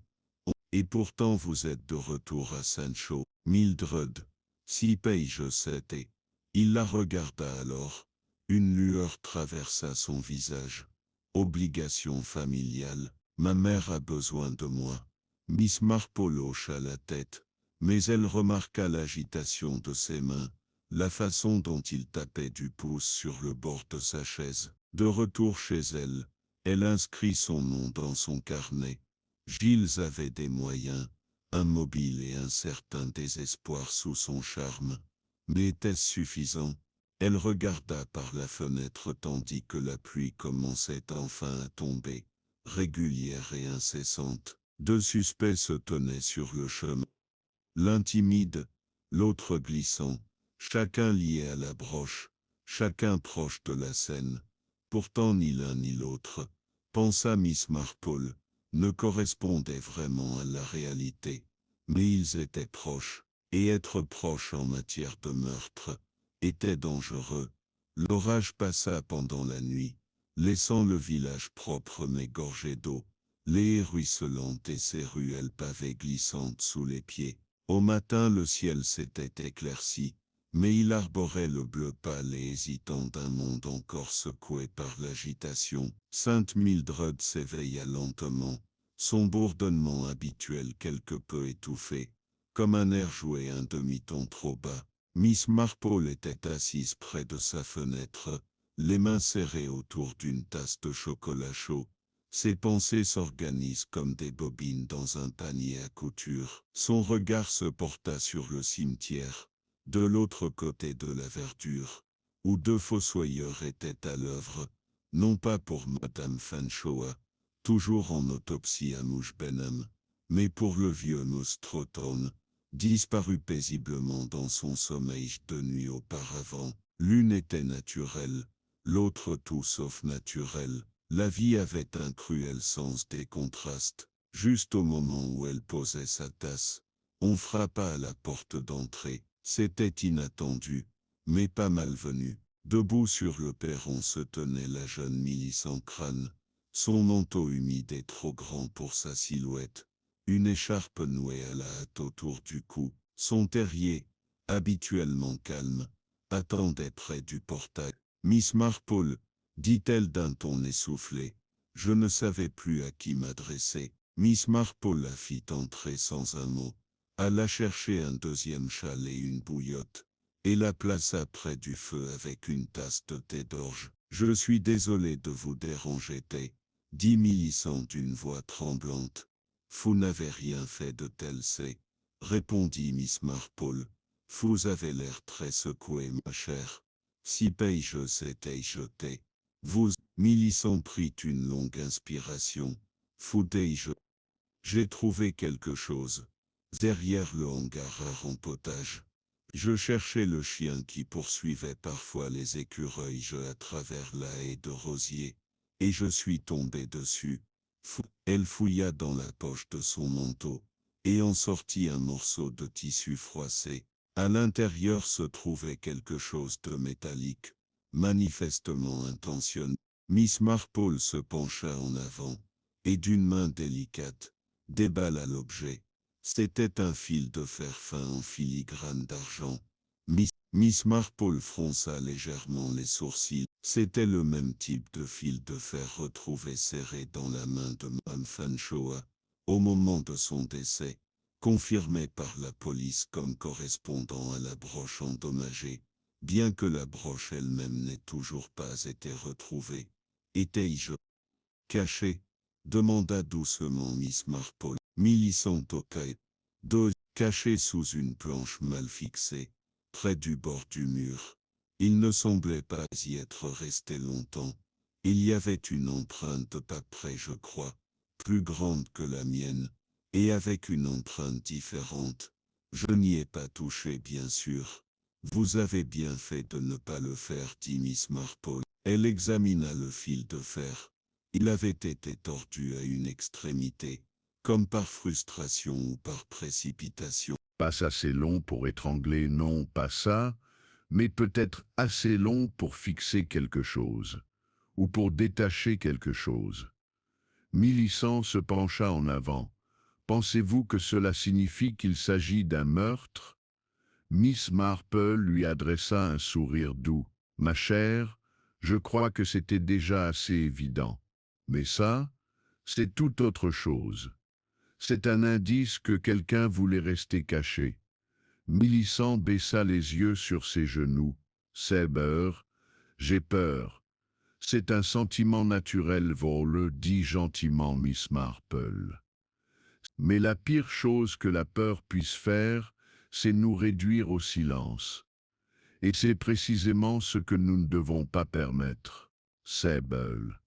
Et pourtant vous êtes de retour à Sancho. Mildred. Si paye-je c'était. Il la regarda alors. Une lueur traversa son visage. Obligation familiale. Ma mère a besoin de moi. Miss Marple hocha la tête, mais elle remarqua l'agitation de ses mains, la façon dont il tapait du pouce sur le bord de sa chaise. De retour chez elle, elle inscrit son nom dans son carnet. Gilles avait des moyens, un mobile et un certain désespoir sous son charme. Mais était-ce suffisant? Elle regarda par la fenêtre tandis que la pluie commençait enfin à tomber, régulière et incessante. Deux suspects se tenaient sur le chemin. L'un timide, l'autre glissant, chacun lié à la broche, chacun proche de la scène. Pourtant ni l'un ni l'autre, pensa Miss Marple, ne correspondait vraiment à la réalité. Mais ils étaient proches, et être proche en matière de meurtre était dangereux. L'orage passa pendant la nuit, laissant le village propre mais gorgé d'eau, les haies ruisselantes et ses ruelles pavées glissantes sous les pieds. Au matin le ciel s'était éclairci, mais il arborait le bleu pâle et hésitant d'un monde encore secoué par l'agitation. Sainte Mildred s'éveilla lentement, son bourdonnement habituel quelque peu étouffé, comme un air joué un demi-ton trop bas. Miss Marple était assise près de sa fenêtre, les mains serrées autour d'une tasse de chocolat chaud. Ses pensées s'organisent comme des bobines dans un panier à couture. Son regard se porta sur le cimetière, de l'autre côté de la verdure, où deux fossoyeurs étaient à l'œuvre, non pas pour Madame Fanchoa, toujours en autopsie à Mouche Benham, mais pour le vieux Nostroton, disparu paisiblement dans son sommeil 2 nuits auparavant. L'une était naturelle, l'autre tout sauf naturelle. La vie avait un cruel sens des contrastes. Juste au moment où elle posait sa tasse, on frappa à la porte d'entrée. C'était inattendu, mais pas malvenu. Debout sur le perron se tenait la jeune Milly sans crâne, son manteau humide et trop grand pour sa silhouette, une écharpe nouée à la hâte autour du cou. Son terrier, habituellement calme, attendait près du portail. Miss Marple, dit-elle d'un ton essoufflé. Je ne savais plus à qui m'adresser. Miss Marple la fit entrer sans un mot, alla chercher un deuxième châle et une bouillotte, et la plaça près du feu avec une tasse de thé d'orge. Je suis désolé de vous déranger, dit Millicent d'une voix tremblante. Vous n'avez rien fait de tel, répondit Miss Marple. Vous avez l'air très secouée, ma chère. Si paye-je c'était jeté. Vous, Millicent prit une longue inspiration. Foudei-je. J'ai trouvé quelque chose. Derrière le hangar à rempotage. Je cherchais le chien qui poursuivait parfois les écureuils à travers la haie de rosiers. Et je suis tombé dessus. Elle fouilla dans la poche de son manteau, et en sortit un morceau de tissu froissé. À l'intérieur se trouvait quelque chose de métallique, manifestement intentionné. Miss Marple se pencha en avant, et d'une main délicate, déballa l'objet. C'était un fil de fer fin en filigrane d'argent. Miss Marple fronça légèrement les sourcils. C'était le même type de fil de fer retrouvé serré dans la main de Mme Fanshawe au moment de son décès, confirmé par la police comme correspondant à la broche endommagée, bien que la broche elle-même n'ait toujours pas été retrouvée. Étais-je caché? Demanda doucement Miss Marple. Millicent toqua dos caché sous une planche mal fixée, près du bord du mur. Il ne semblait pas y être resté longtemps. Il y avait une empreinte de pas près, je crois, plus grande que la mienne, et avec une empreinte différente. Je n'y ai pas touché, bien sûr. Vous avez bien fait de ne pas le faire, dit Miss Marple. Elle examina le fil de fer. Il avait été tordu à une extrémité, comme par frustration ou par précipitation. Pas assez long pour étrangler, non, pas ça, mais peut-être assez long pour fixer quelque chose, ou pour détacher quelque chose. Millicent se pencha en avant. Pensez-vous que cela signifie qu'il s'agit d'un meurtre? Miss Marple lui adressa un sourire doux. Ma chère, je crois que c'était déjà assez évident. Mais ça, c'est tout autre chose. C'est un indice que quelqu'un voulait rester caché. Millicent baissa les yeux sur ses genoux. C'est peur, j'ai peur. C'est un sentiment naturel, le dit gentiment Miss Marple. Mais la pire chose que la peur puisse faire, c'est nous réduire au silence. Et c'est précisément ce que nous ne devons pas permettre. Sable.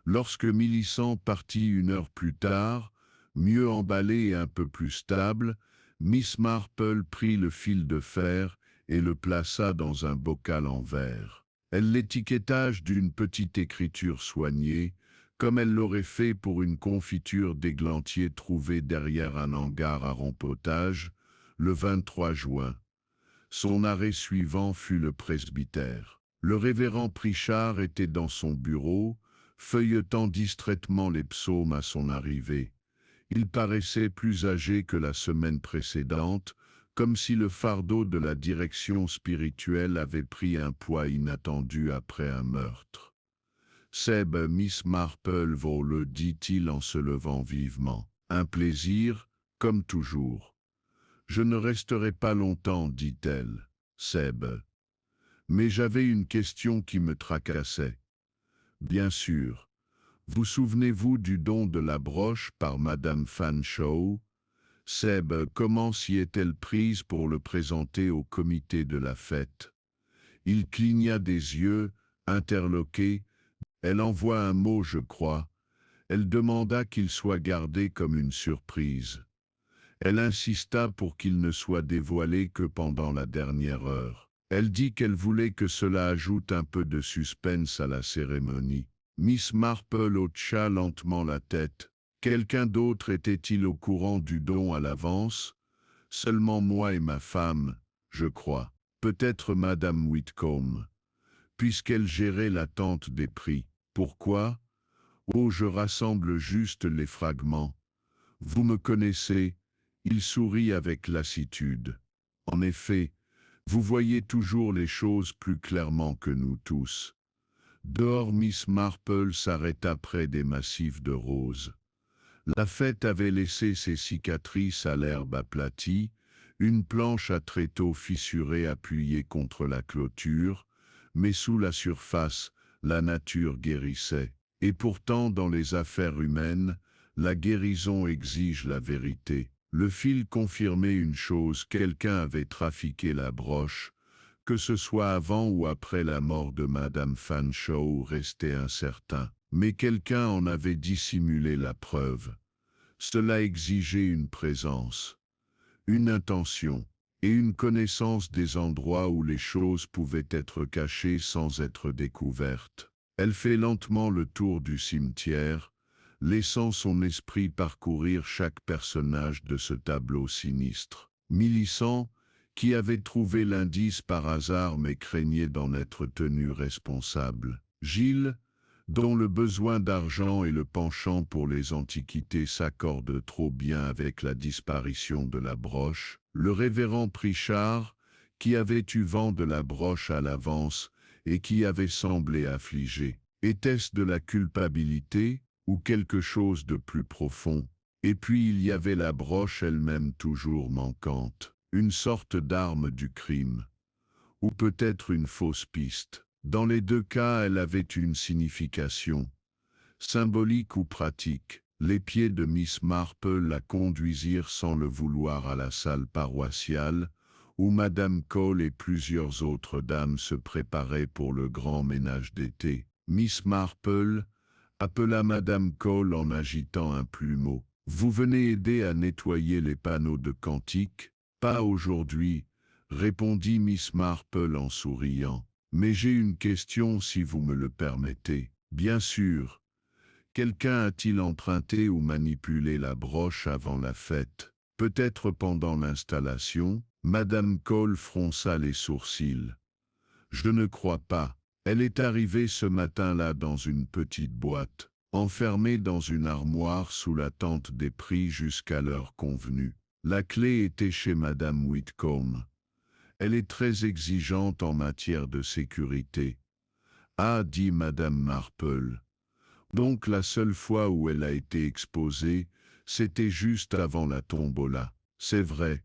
Lorsque Millicent partit 1 heure plus tard, mieux emballé et un peu plus stable, Miss Marple prit le fil de fer et le plaça dans un bocal en verre. Elle l'étiquetage d'une petite écriture soignée, comme elle l'aurait fait pour une confiture d'églantier trouvée derrière un hangar à rempotage, le 23 juin. Son arrêt suivant fut le presbytère. Le révérend Pritchard était dans son bureau, feuilletant distraitement les psaumes à son arrivée. Il paraissait plus âgé que la semaine précédente, comme si le fardeau de la direction spirituelle avait pris un poids inattendu après un meurtre. « Seb, Miss Marple, le dit-il en se levant vivement. Un plaisir, comme toujours. Je ne resterai pas longtemps, dit-elle. Seb. Mais j'avais une question qui me tracassait. Bien sûr. Vous souvenez-vous du don de la broche par Madame Fanshawe? Seb, comment s'y est-elle prise pour le présenter au comité de la fête? Il cligna des yeux, interloqué. Elle envoie un mot, je crois. Elle demanda qu'il soit gardé comme une surprise. Elle insista pour qu'il ne soit dévoilé que pendant la dernière heure. Elle dit qu'elle voulait que cela ajoute un peu de suspense à la cérémonie. Miss Marple hocha lentement la tête. Quelqu'un d'autre était-il au courant du don à l'avance? Seulement moi et ma femme, je crois. Peut-être Madame Whitcomb, puisqu'elle gérait l'attente des prix. Pourquoi? Oh, je rassemble juste les fragments. Vous me connaissez, il sourit avec lassitude. En effet, vous voyez toujours les choses plus clairement que nous tous. Dehors, Miss Marple s'arrêta près des massifs de roses. La fête avait laissé ses cicatrices à l'herbe aplatie, une planche à tréteaux fissurée appuyée contre la clôture, mais sous la surface, la nature guérissait. Et pourtant, dans les affaires humaines, la guérison exige la vérité. Le fil confirmait une chose, quelqu'un avait trafiqué la broche, que ce soit avant ou après la mort de Madame Fanshawe restait incertain, mais quelqu'un en avait dissimulé la preuve. Cela exigeait une présence, une intention et une connaissance des endroits où les choses pouvaient être cachées sans être découvertes. Elle fait lentement le tour du cimetière, laissant son esprit parcourir chaque personnage de ce tableau sinistre. Millicent, qui avait trouvé l'indice par hasard mais craignait d'en être tenu responsable. Gilles, dont le besoin d'argent et le penchant pour les antiquités s'accordent trop bien avec la disparition de la broche, le révérend Pritchard, qui avait eu vent de la broche à l'avance et qui avait semblé affligé. Était-ce de la culpabilité ou quelque chose de plus profond? Et puis il y avait la broche elle-même toujours manquante, une sorte d'arme du crime, ou peut-être une fausse piste. Dans les deux cas, elle avait une signification, symbolique ou pratique. Les pieds de Miss Marple la conduisirent sans le vouloir à la salle paroissiale, où Madame Cole et plusieurs autres dames se préparaient pour le grand ménage d'été. Miss Marple appela Madame Cole en agitant un plumeau. « Vous venez aider à nettoyer les panneaux de cantique ?»« Pas aujourd'hui, » répondit Miss Marple en souriant. « Mais j'ai une question si vous me le permettez. »« Bien sûr. Quelqu'un a-t-il emprunté ou manipulé la broche avant la fête? Peut-être pendant l'installation ?» Madame Cole fronça les sourcils. « Je ne crois pas. Elle est arrivée ce matin-là dans une petite boîte, enfermée dans une armoire sous la tente des prix jusqu'à l'heure convenue. La clé était chez Madame Whitcomb. Elle est très exigeante en matière de sécurité. »« Ah, dit Madame Marple. Donc la seule fois où elle a été exposée, c'était juste avant la tombola. C'est vrai. »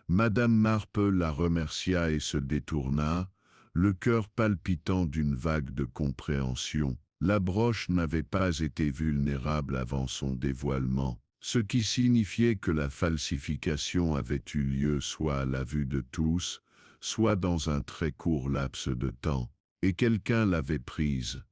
Madame Marple la remercia et se détourna, le cœur palpitant d'une vague de compréhension. La broche n'avait pas été vulnérable avant son dévoilement, ce qui signifiait que la falsification avait eu lieu soit à la vue de tous, soit dans un très court laps de temps, et quelqu'un l'avait prise.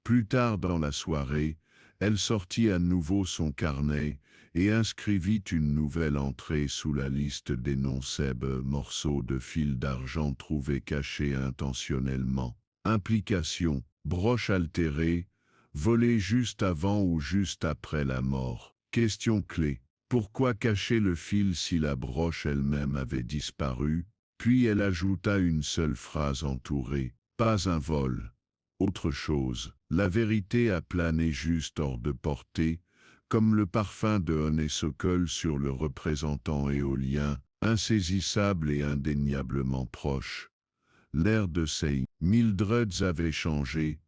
Plus tard dans la soirée, elle sortit à nouveau son carnet et inscrivit une nouvelle entrée sous la liste des non-cèbes morceaux de fil d'argent trouvés cachés intentionnellement. Implication, broche altérée, volée juste avant ou juste après la mort. Question clé. Pourquoi cacher le fil si la broche elle-même avait disparu? Puis elle ajouta une seule phrase entourée. Pas un vol. Autre chose. La vérité a plané juste hors de portée, comme le parfum de honeysuckle sur le représentant éolien, insaisissable et indéniablement proche. L'air de ces Mildreds avait changé.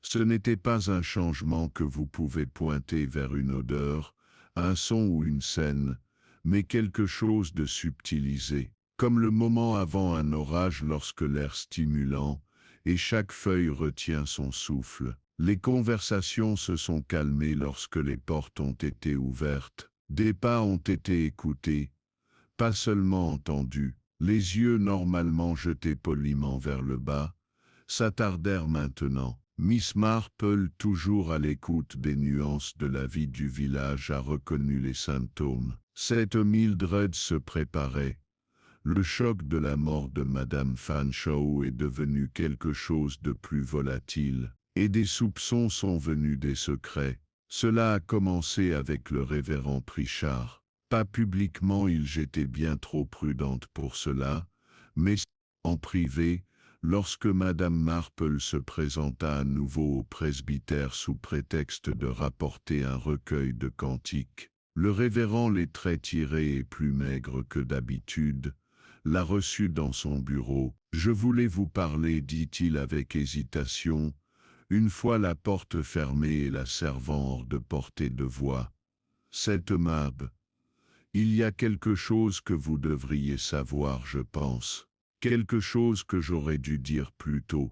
Ce n'était pas un changement que vous pouvez pointer vers une odeur, un son ou une scène, mais quelque chose de subtilisé, comme le moment avant un orage lorsque l'air stimulant, et chaque feuille retient son souffle. Les conversations se sont calmées lorsque les portes ont été ouvertes. Des pas ont été écoutés, pas seulement entendus. Les yeux normalement jetés poliment vers le bas, s'attardèrent maintenant. Miss Marple, toujours à l'écoute des nuances de la vie du village, a reconnu les symptômes. Cette Mildred se préparait. Le choc de la mort de Madame Fanshawe est devenu quelque chose de plus volatile, et des soupçons sont venus des secrets. Cela a commencé avec le révérend Pritchard. Pas publiquement, j'étais bien trop prudente pour cela, mais en privé, lorsque Madame Marple se présenta à nouveau au presbytère sous prétexte de rapporter un recueil de cantiques, le révérend, les traits tirés et plus maigre que d'habitude, l'a reçu dans son bureau. « Je voulais vous parler, dit-il avec hésitation, une fois la porte fermée et la servant hors de portée de voix. Cette Mab, il y a quelque chose que vous devriez savoir, je pense. Quelque chose que j'aurais dû dire plus tôt. »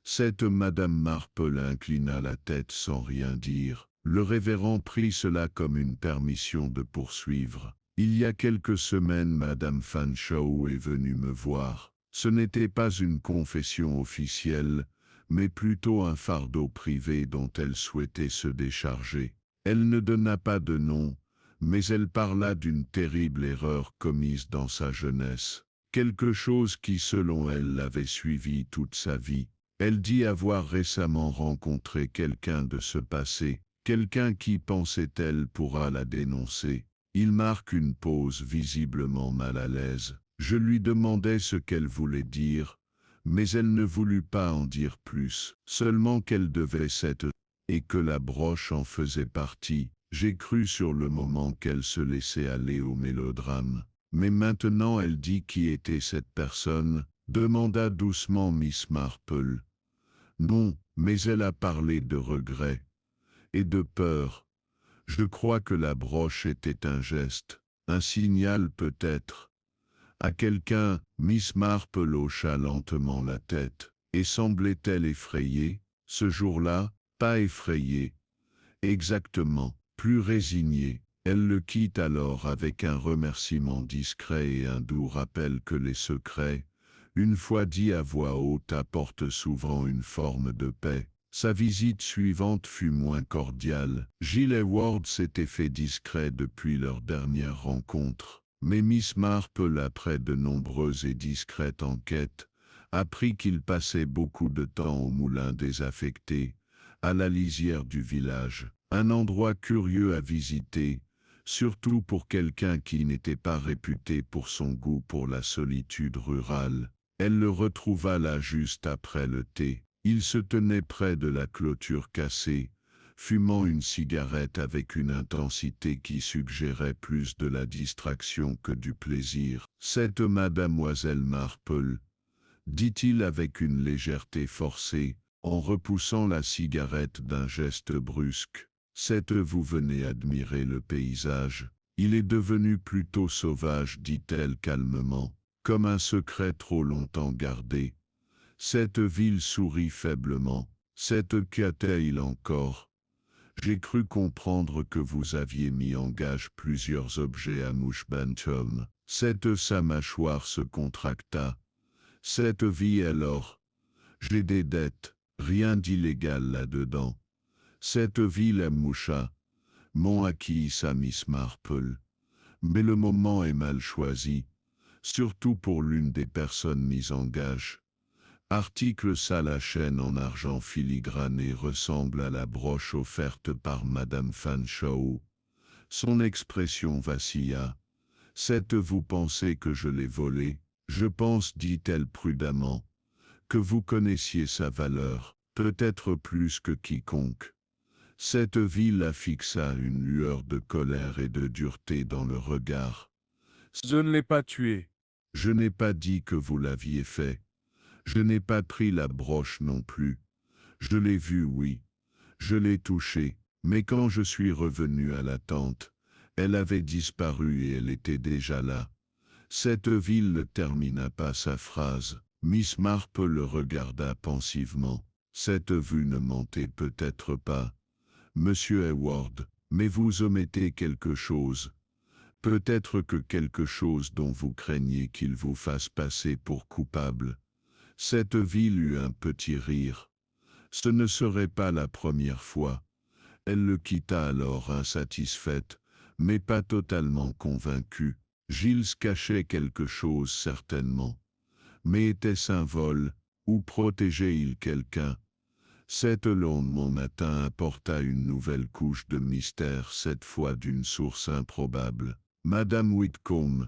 Cette Madame Marple inclina la tête sans rien dire. Le révérend prit cela comme une permission de poursuivre. « Il y a quelques semaines, Madame Fanshawe est venue me voir. Ce n'était pas une confession officielle, mais plutôt un fardeau privé dont elle souhaitait se décharger. Elle ne donna pas de nom, mais elle parla d'une terrible erreur commise dans sa jeunesse, quelque chose qui selon elle l'avait suivie toute sa vie. Elle dit avoir récemment rencontré quelqu'un de ce passé, quelqu'un qui, pensait-elle, pourra la dénoncer. Il marque une pause visiblement mal à l'aise. Je lui demandai ce qu'elle voulait dire, Mais elle ne voulut pas en dire plus, seulement qu'elle devait s'être, et que la broche en faisait partie. J'ai cru sur le moment qu'elle se laissait aller au mélodrame. Mais maintenant elle dit qui était cette personne, demanda doucement Miss Marple. Non, mais elle a parlé de regret et de peur. Je crois que la broche était un geste, un signal peut-être. À quelqu'un, Miss Marple hocha lentement la tête, et semblait-elle effrayée, ce jour-là, pas effrayée. Exactement, plus résignée. Elle le quitte alors avec un remerciement discret et un doux rappel que les secrets, une fois dits à voix haute, apportent souvent une forme de paix. Sa visite suivante fut moins cordiale. Giles Edward s'était fait discret depuis leur dernière rencontre, mais Miss Marple, après de nombreuses et discrètes enquêtes, apprit qu'il passait beaucoup de temps au moulin désaffecté, à la lisière du village, un endroit curieux à visiter, surtout pour quelqu'un qui n'était pas réputé pour son goût pour la solitude rurale. Elle le retrouva là juste après le thé. Il se tenait près de la clôture cassée, fumant une cigarette avec une intensité qui suggérait plus de la distraction que du plaisir. « Cette mademoiselle Marple, dit-il avec une légèreté forcée, en repoussant la cigarette d'un geste brusque. Cette vous venez admirer le paysage. Il est devenu plutôt sauvage, dit-elle calmement, comme un secret trop longtemps gardé. Cette ville sourit faiblement. Cette qu'a-t-il encore? J'ai cru comprendre que vous aviez mis en gage plusieurs objets à Mouchbantum. Sa mâchoire se contracta. Cette vie alors? J'ai des dettes, rien d'illégal là-dedans. Cette vie la moucha. M'ont acquis sa Miss Marple. Mais le moment est mal choisi, surtout pour l'une des personnes mises en gage. Article ça, la chaîne en argent filigrané ressemble à la broche offerte par Madame Fanshawe. Son expression vacilla. Vous pensez que je l'ai volée? Je pense, dit-elle prudemment, que vous connaissiez sa valeur, peut-être plus que quiconque. Cette vie la fixa, une lueur de colère et de dureté dans le regard. Je ne l'ai pas tué. Je n'ai pas dit que vous l'aviez fait. Je n'ai pas pris la broche non plus. Je l'ai vue, oui. Je l'ai touchée, mais quand je suis revenu à la tente, elle avait disparu et elle était déjà là. Cette ville ne termina pas sa phrase. Miss Marple le regarda pensivement. Cette vue ne mentait peut-être pas. Monsieur Edward, mais vous omettez quelque chose. Peut-être que quelque chose dont vous craignez qu'il vous fasse passer pour coupable. Cette ville eut un petit rire. Ce ne serait pas la première fois. Elle le quitta alors insatisfaite, mais pas totalement convaincue. Giles cachait quelque chose certainement. Mais était-ce un vol, ou protégeait-il quelqu'un? Cette lendemain matin apporta une nouvelle couche de mystère, cette fois d'une source improbable. Madame Whitcomb,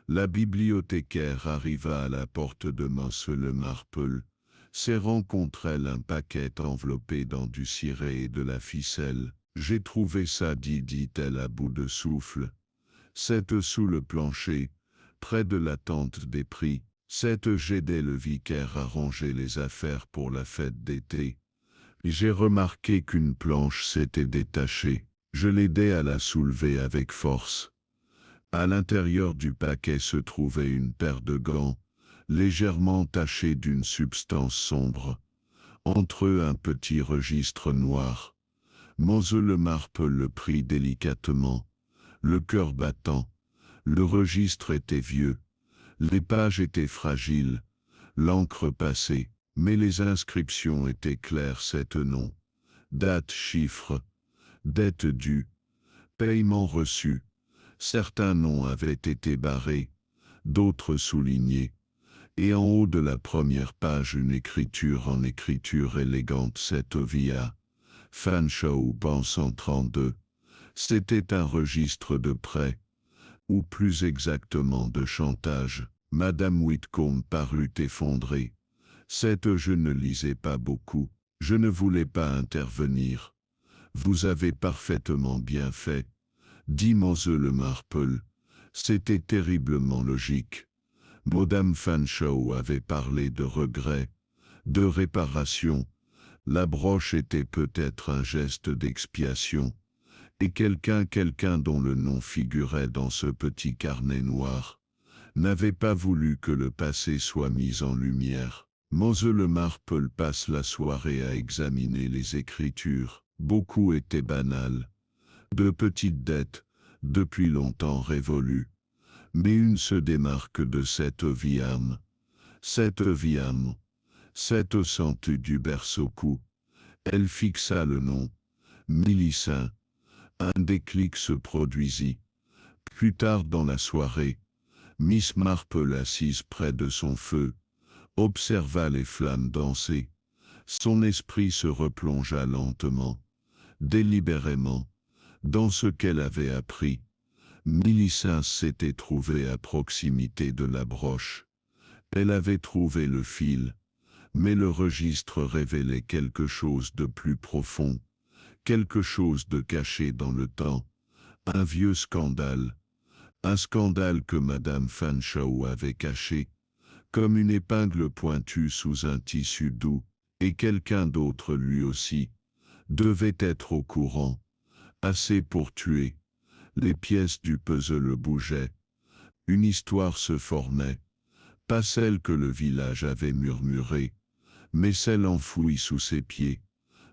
la bibliothécaire, arriva à la porte de Monsieur Marple, serrant contre elle un paquet enveloppé dans du ciré et de la ficelle. « J'ai trouvé ça, dit-elle à bout de souffle. C'est sous le plancher, près de la tente des prix. J'aidais le vicaire à ranger les affaires pour la fête d'été. J'ai remarqué qu'une planche s'était détachée. Je l'aidais à la soulever avec force. À l'intérieur du paquet se trouvait une paire de gants, légèrement tachés d'une substance sombre. Entre eux un petit registre noir. Monsieur Marple le prit délicatement, le cœur battant. Le registre était vieux, les pages étaient fragiles, l'encre passée, mais les inscriptions étaient claires. Sept noms, date, chiffres, dette due, paiement reçu. Certains noms avaient été barrés, d'autres soulignés, et en haut de la première page une écriture en écriture élégante. Via Fanshawe, ban 132. C'était un registre de prêt, ou plus exactement de chantage. Madame Whitcomb parut effondrée. Je ne lisais pas beaucoup, je ne voulais pas intervenir. Vous avez parfaitement bien fait, dit Mlle Marple. C'était terriblement logique. Madame Fanshawe avait parlé de regret, de réparation. La broche était peut-être un geste d'expiation. Et quelqu'un dont le nom figurait dans ce petit carnet noir, n'avait pas voulu que le passé soit mis en lumière. Mlle Marple passe la soirée à examiner les écritures. Beaucoup étaient banales. De petites dettes, depuis longtemps révolues. Mais une se démarque de cette viame. Cette viame. Cette sentue du berceau-cou. Elle fixa le nom. Milicin. Un déclic se produisit. Plus tard dans la soirée, Miss Marple, assise près de son feu, observa les flammes danser. Son esprit se replongea lentement, délibérément, dans ce qu'elle avait appris. Milicin s'était trouvée à proximité de la broche. Elle avait trouvé le fil, mais le registre révélait quelque chose de plus profond, quelque chose de caché dans le temps, un vieux scandale. Un scandale que Madame Fanshawe avait caché, comme une épingle pointue sous un tissu doux, et quelqu'un d'autre lui aussi, devait être au courant, assez pour tuer. Les pièces du puzzle bougeaient. Une histoire se formait, pas celle que le village avait murmurée, mais celle enfouie sous ses pieds.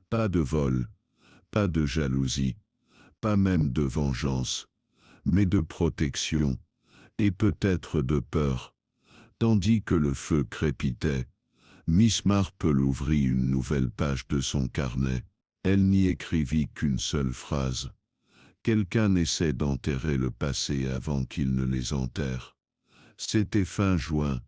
Pas de vol, pas de jalousie, pas même de vengeance, mais de protection, et peut-être de peur. Tandis que le feu crépitait, Miss Marple ouvrit une nouvelle page de son carnet. Elle n'y écrivit qu'une seule phrase. Quelqu'un essaie d'enterrer le passé avant qu'il ne les enterre. C'était fin juin,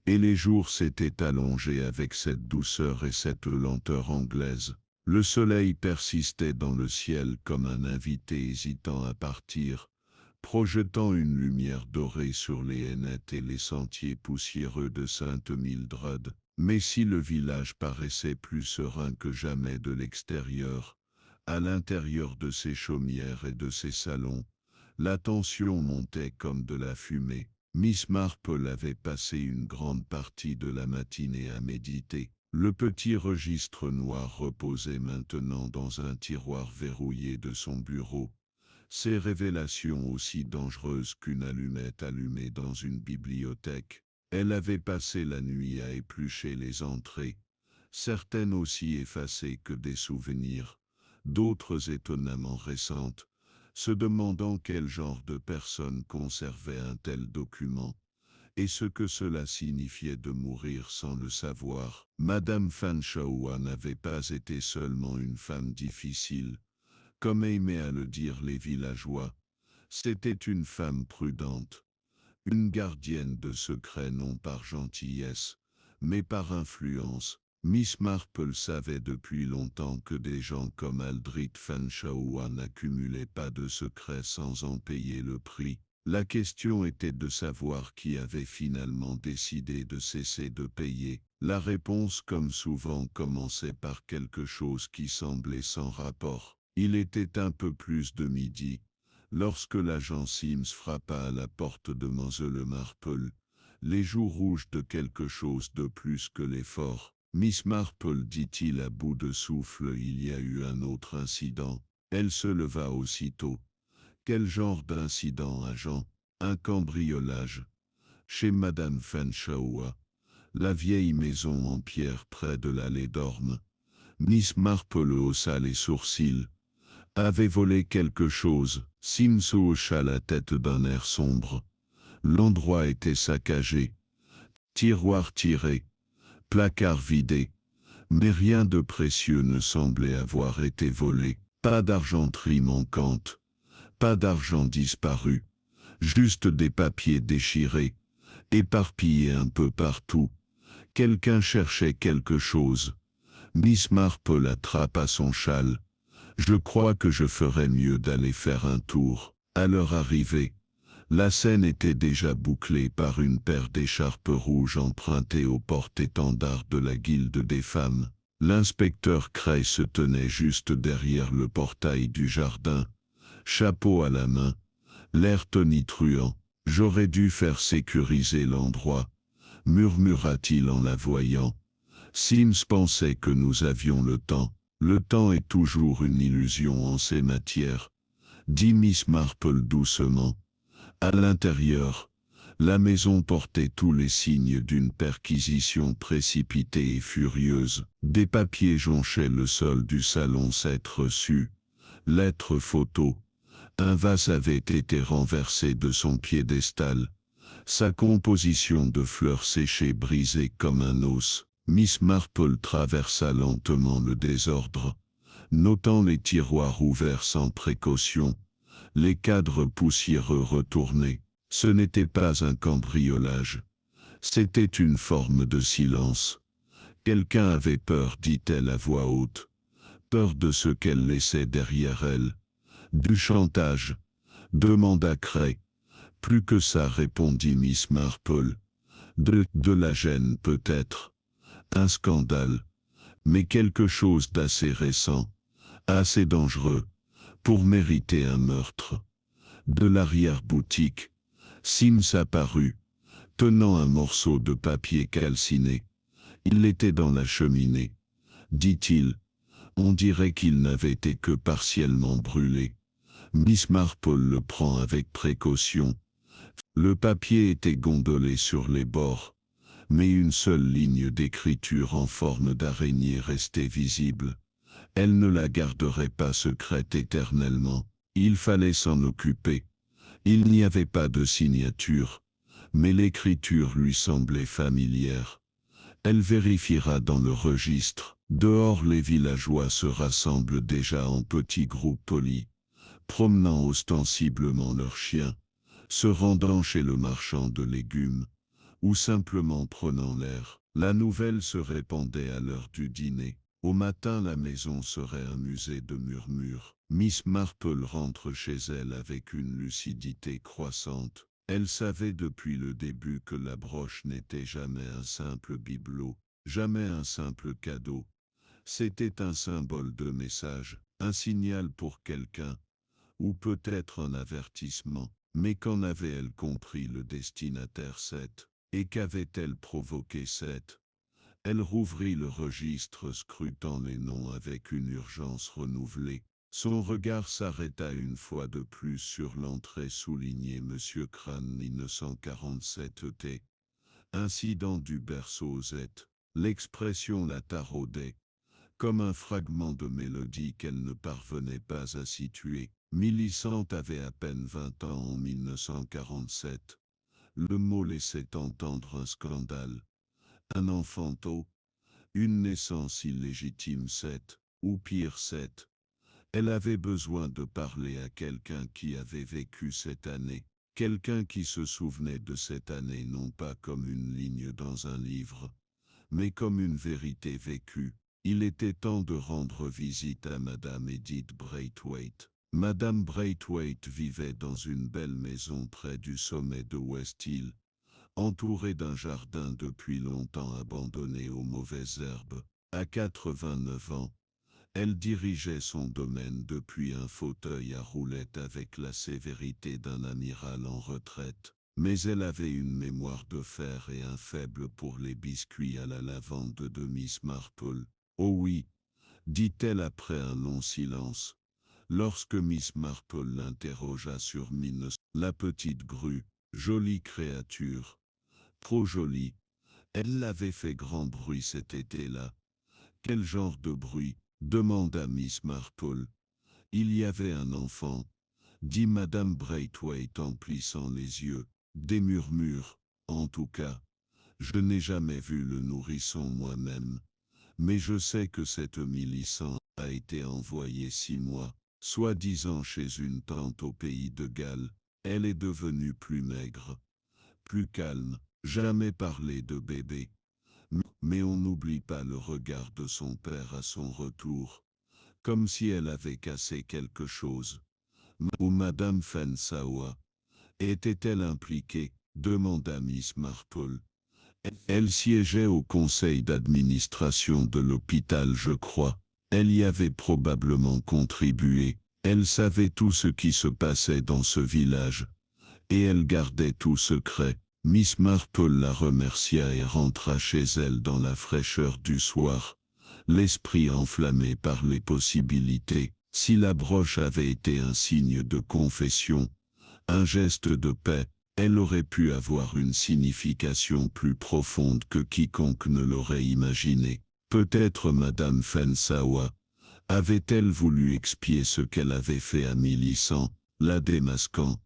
et les jours s'étaient allongés avec cette douceur et cette lenteur anglaise. Le soleil persistait dans le ciel comme un invité hésitant à partir, projetant une lumière dorée sur les hennettes et les sentiers poussiéreux de Sainte-Mildred. Mais si le village paraissait plus serein que jamais de l'extérieur, à l'intérieur de ses chaumières et de ses salons, la tension montait comme de la fumée. Miss Marple avait passé une grande partie de la matinée à méditer. Le petit registre noir reposait maintenant dans un tiroir verrouillé de son bureau. Ces révélations aussi dangereuses qu'une allumette allumée dans une bibliothèque. Elle avait passé la nuit à éplucher les entrées, certaines aussi effacées que des souvenirs, d'autres étonnamment récentes, se demandant quel genre de personne conservait un tel document, et ce que cela signifiait de mourir sans le savoir. Madame Fanshawe n'avait pas été seulement une femme difficile, comme aimaient à le dire les villageois, c'était une femme prudente, une gardienne de secrets non par gentillesse, mais par influence. Miss Marple savait depuis longtemps que des gens comme Aldrich Fanshawe n'accumulaient pas de secrets sans en payer le prix. La question était de savoir qui avait finalement décidé de cesser de payer. La réponse, comme souvent, commençait par quelque chose qui semblait sans rapport. Il était un peu plus de midi, lorsque l'agent Sims frappa à la porte de Mlle Marple, les joues rouges de quelque chose de plus que l'effort. Miss Marple, dit-il à bout de souffle, il y a eu un autre incident. Elle se leva aussitôt. Quel genre d'incident, agent? Un cambriolage. Chez Madame Fanshawe, la vieille maison en pierre près de l'allée d'Orme. Miss Marple haussa les sourcils. Avait volé quelque chose. Sims hocha la tête d'un air sombre. L'endroit était saccagé. Tiroir tiré. Placard vidé. Mais rien de précieux ne semblait avoir été volé. Pas d'argenterie manquante. Pas d'argent disparu. Juste des papiers déchirés, éparpillés un peu partout. Quelqu'un cherchait quelque chose. Miss Marple attrapa son châle. Je crois que je ferais mieux d'aller faire un tour. À leur arrivée, La scène était déjà bouclée par une paire d'écharpes rouges empruntées au porte-étendard de la Guilde des femmes. L'inspecteur Cray se tenait juste derrière le portail du jardin, chapeau à la main, l'air tonitruant. « J'aurais dû faire sécuriser l'endroit », murmura-t-il en la voyant. Sims pensait que nous avions le temps. Le temps est toujours une illusion en ces matières, dit Miss Marple doucement. À l'intérieur, la maison portait tous les signes d'une perquisition précipitée et furieuse. Des papiers jonchaient le sol du salon 7 reçus, lettres photos. Un vase avait été renversé de son piédestal, sa composition de fleurs séchées brisée comme un os. Miss Marple traversa lentement le désordre, notant les tiroirs ouverts sans précaution, les cadres poussiéreux retournés. Ce n'était pas un cambriolage, c'était une forme de silence. Quelqu'un avait peur, dit-elle à voix haute, peur de ce qu'elle laissait derrière elle. Du chantage, demanda Cray. Plus que ça, répondit Miss Marple. De la gêne peut-être. Un scandale, mais quelque chose d'assez récent, assez dangereux, pour mériter un meurtre. De l'arrière-boutique, Sims apparut, tenant un morceau de papier calciné. Il était dans la cheminée, dit-il. On dirait qu'il n'avait été que partiellement brûlé. Miss Marple le prend avec précaution. Le papier était gondolé sur les bords, mais une seule ligne d'écriture en forme d'araignée restait visible. Elle ne la garderait pas secrète éternellement. Il fallait s'en occuper. Il n'y avait pas de signature, mais l'écriture lui semblait familière. Elle vérifiera dans le registre. Dehors, les villageois se rassemblent déjà en petits groupes polis, promenant ostensiblement leurs chiens, se rendant chez le marchand de légumes, ou simplement prenant l'air. La nouvelle se répandait à l'heure du dîner. Au matin, la maison serait un musée de murmures. Miss Marple rentre chez elle avec une lucidité croissante. Elle savait depuis le début que la broche n'était jamais un simple bibelot, jamais un simple cadeau. C'était un symbole de message, un signal pour quelqu'un, ou peut-être un avertissement. Mais qu'en avait-elle compris le destinataire Seth? Et qu'avait-elle provoqué Seth? Elle rouvrit le registre scrutant les noms avec une urgence renouvelée. Son regard s'arrêta une fois de plus sur l'entrée soulignée Monsieur Crane 1947 T. Incident du berceau Z. L'expression la taraudait, comme un fragment de mélodie qu'elle ne parvenait pas à situer. Millicent avait à peine 20 ans en 1947. Le mot laissait entendre un scandale. Un enfanteau, une naissance illégitime 7, ou pire 7. Elle avait besoin de parler à quelqu'un qui avait vécu cette année, quelqu'un qui se souvenait de cette année non pas comme une ligne dans un livre, mais comme une vérité vécue. Il était temps de rendre visite à Madame Edith Braithwaite. Madame Braithwaite vivait dans une belle maison près du sommet de West Hill, entourée d'un jardin depuis longtemps abandonné aux mauvaises herbes. À 89 ans, elle dirigeait son domaine depuis un fauteuil à roulettes avec la sévérité d'un amiral en retraite. Mais elle avait une mémoire de fer et un faible pour les biscuits à la lavande de Miss Marple. « Oh oui », dit-elle après un long silence, lorsque Miss Marple l'interrogea sur la petite grue, jolie créature, trop jolie. Elle l'avait fait grand bruit cet été-là. Quel genre de bruit? Demanda Miss Marple. Il y avait un enfant, dit Madame Braithwaite en plissant les yeux. Des murmures, en tout cas. Je n'ai jamais vu le nourrisson moi-même. Mais je sais que cette Millicent a été envoyée 6 mois, soi-disant chez une tante au pays de Galles. Elle est devenue plus maigre, plus calme, jamais parlé de bébé. Mais on n'oublie pas le regard de son père à son retour, comme si elle avait cassé quelque chose. Ou Madame Fensawa. Était-elle impliquée? Demanda Miss Marple. Elle siégeait au conseil d'administration de l'hôpital, je crois. Elle y avait probablement contribué. Elle savait tout ce qui se passait dans ce village. Et elle gardait tout secret. Miss Marple la remercia et rentra chez elle dans la fraîcheur du soir, l'esprit enflammé par les possibilités. Si la broche avait été un signe de confession, un geste de paix, elle aurait pu avoir une signification plus profonde que quiconque ne l'aurait imaginé. Peut-être Madame Fensawa avait-elle voulu expier ce qu'elle avait fait à Millicent, la démasquant,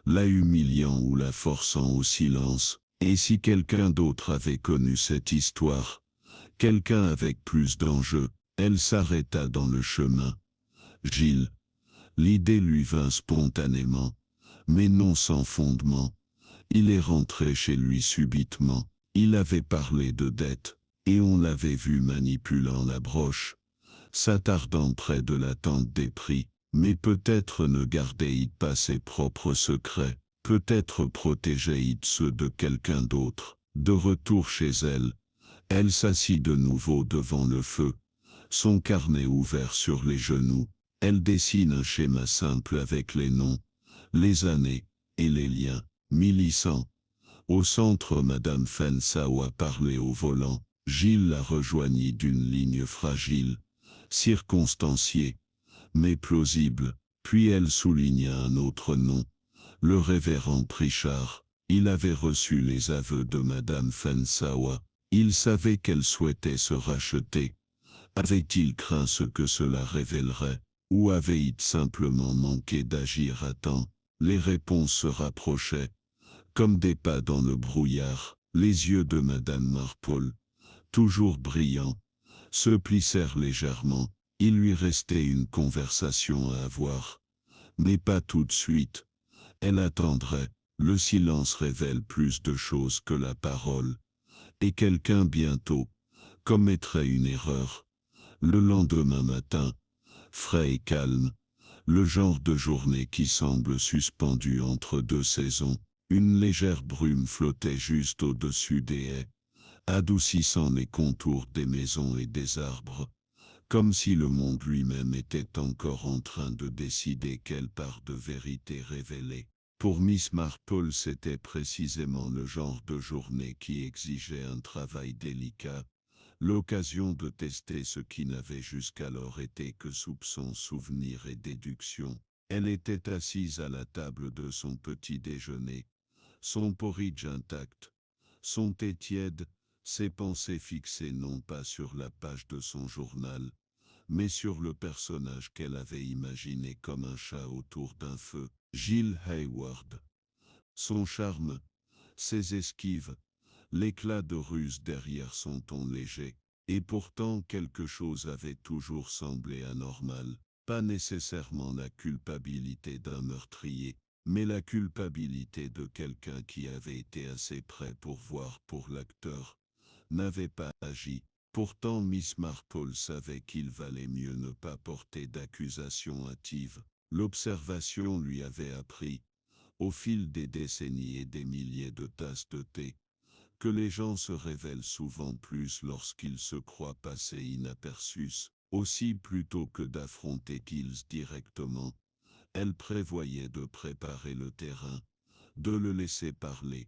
la humiliant ou la forçant au silence. Et si quelqu'un d'autre avait connu cette histoire, quelqu'un avec plus d'enjeux, elle s'arrêta dans le chemin. Gilles. L'idée lui vint spontanément, mais non sans fondement. Il est rentré chez lui subitement. Il avait parlé de dette, et on l'avait vu manipulant la broche, s'attardant près de la tente des prix. Mais peut-être ne gardait-il pas ses propres secrets, peut-être protégeait-il ceux de quelqu'un d'autre. De retour chez elle, elle s'assit de nouveau devant le feu, son carnet ouvert sur les genoux. Elle dessine un schéma simple avec les noms, les années et les liens. Millicent. Au centre, Madame Fensawa parlait au volant. Gilles la rejoignit d'une ligne fragile, circonstanciée, mais plausible. Puis elle souligna un autre nom, le révérend Pritchard. Il avait reçu les aveux de Madame Fensawa. Il savait qu'elle souhaitait se racheter. Avait-il craint ce que cela révélerait, ou avait-il simplement manqué d'agir à temps? Les réponses se rapprochaient, comme des pas dans le brouillard. Les yeux de Madame Marple, toujours brillants, se plissèrent légèrement. Il lui restait une conversation à avoir, mais pas tout de suite. Elle attendrait. Le silence révèle plus de choses que la parole. Et quelqu'un bientôt commettrait une erreur. Le lendemain matin, frais et calme, le genre de journée qui semble suspendue entre deux saisons, une légère brume flottait juste au-dessus des haies, adoucissant les contours des maisons et des arbres, comme si le monde lui-même était encore en train de décider quelle part de vérité révéler. Pour Miss Marple, c'était précisément le genre de journée qui exigeait un travail délicat, l'occasion de tester ce qui n'avait jusqu'alors été que soupçons, souvenirs et déductions. Elle était assise à la table de son petit déjeuner, son porridge intact, son thé tiède, ses pensées fixées non pas sur la page de son journal, mais sur le personnage qu'elle avait imaginé comme un chat autour d'un feu, Gilles Hayward. Son charme, ses esquives, l'éclat de ruse derrière son ton léger. Et pourtant quelque chose avait toujours semblé anormal, pas nécessairement la culpabilité d'un meurtrier, mais la culpabilité de quelqu'un qui avait été assez près pour voir pour l'acteur, n'avait pas agi. Pourtant Miss Marple savait qu'il valait mieux ne pas porter d'accusation hâtive. L'observation lui avait appris, au fil des décennies et des milliers de tasses de thé, que les gens se révèlent souvent plus lorsqu'ils se croient passer inaperçus. Aussi, plutôt que d'affronter Kills directement, elle prévoyait de préparer le terrain, de le laisser parler,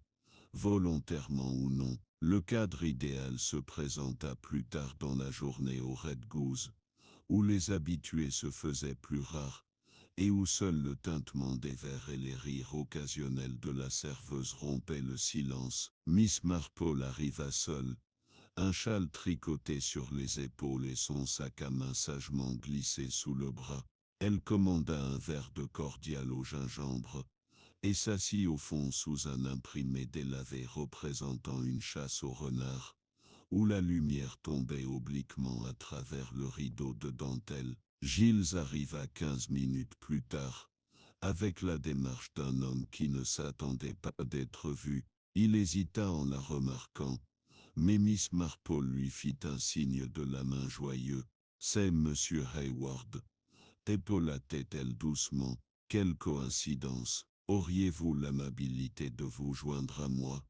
volontairement ou non. Le cadre idéal se présenta plus tard dans la journée au Red Goose, où les habitués se faisaient plus rares, et où seul le tintement des verres et les rires occasionnels de la serveuse rompaient le silence. Miss Marple arriva seule, un châle tricoté sur les épaules et son sac à main sagement glissé sous le bras. Elle commanda un verre de cordial au gingembre, et s'assit au fond sous un imprimé délavé représentant une chasse au renard, où la lumière tombait obliquement à travers le rideau de dentelle. Gilles arriva 15 minutes plus tard, avec la démarche d'un homme qui ne s'attendait pas d'être vu. Il hésita en la remarquant, mais Miss Marple lui fit un signe de la main joyeux. « C'est Monsieur Hayward. » Épaula-t-elle doucement. « Quelle coïncidence !» Auriez-vous l'amabilité de vous joindre à moi?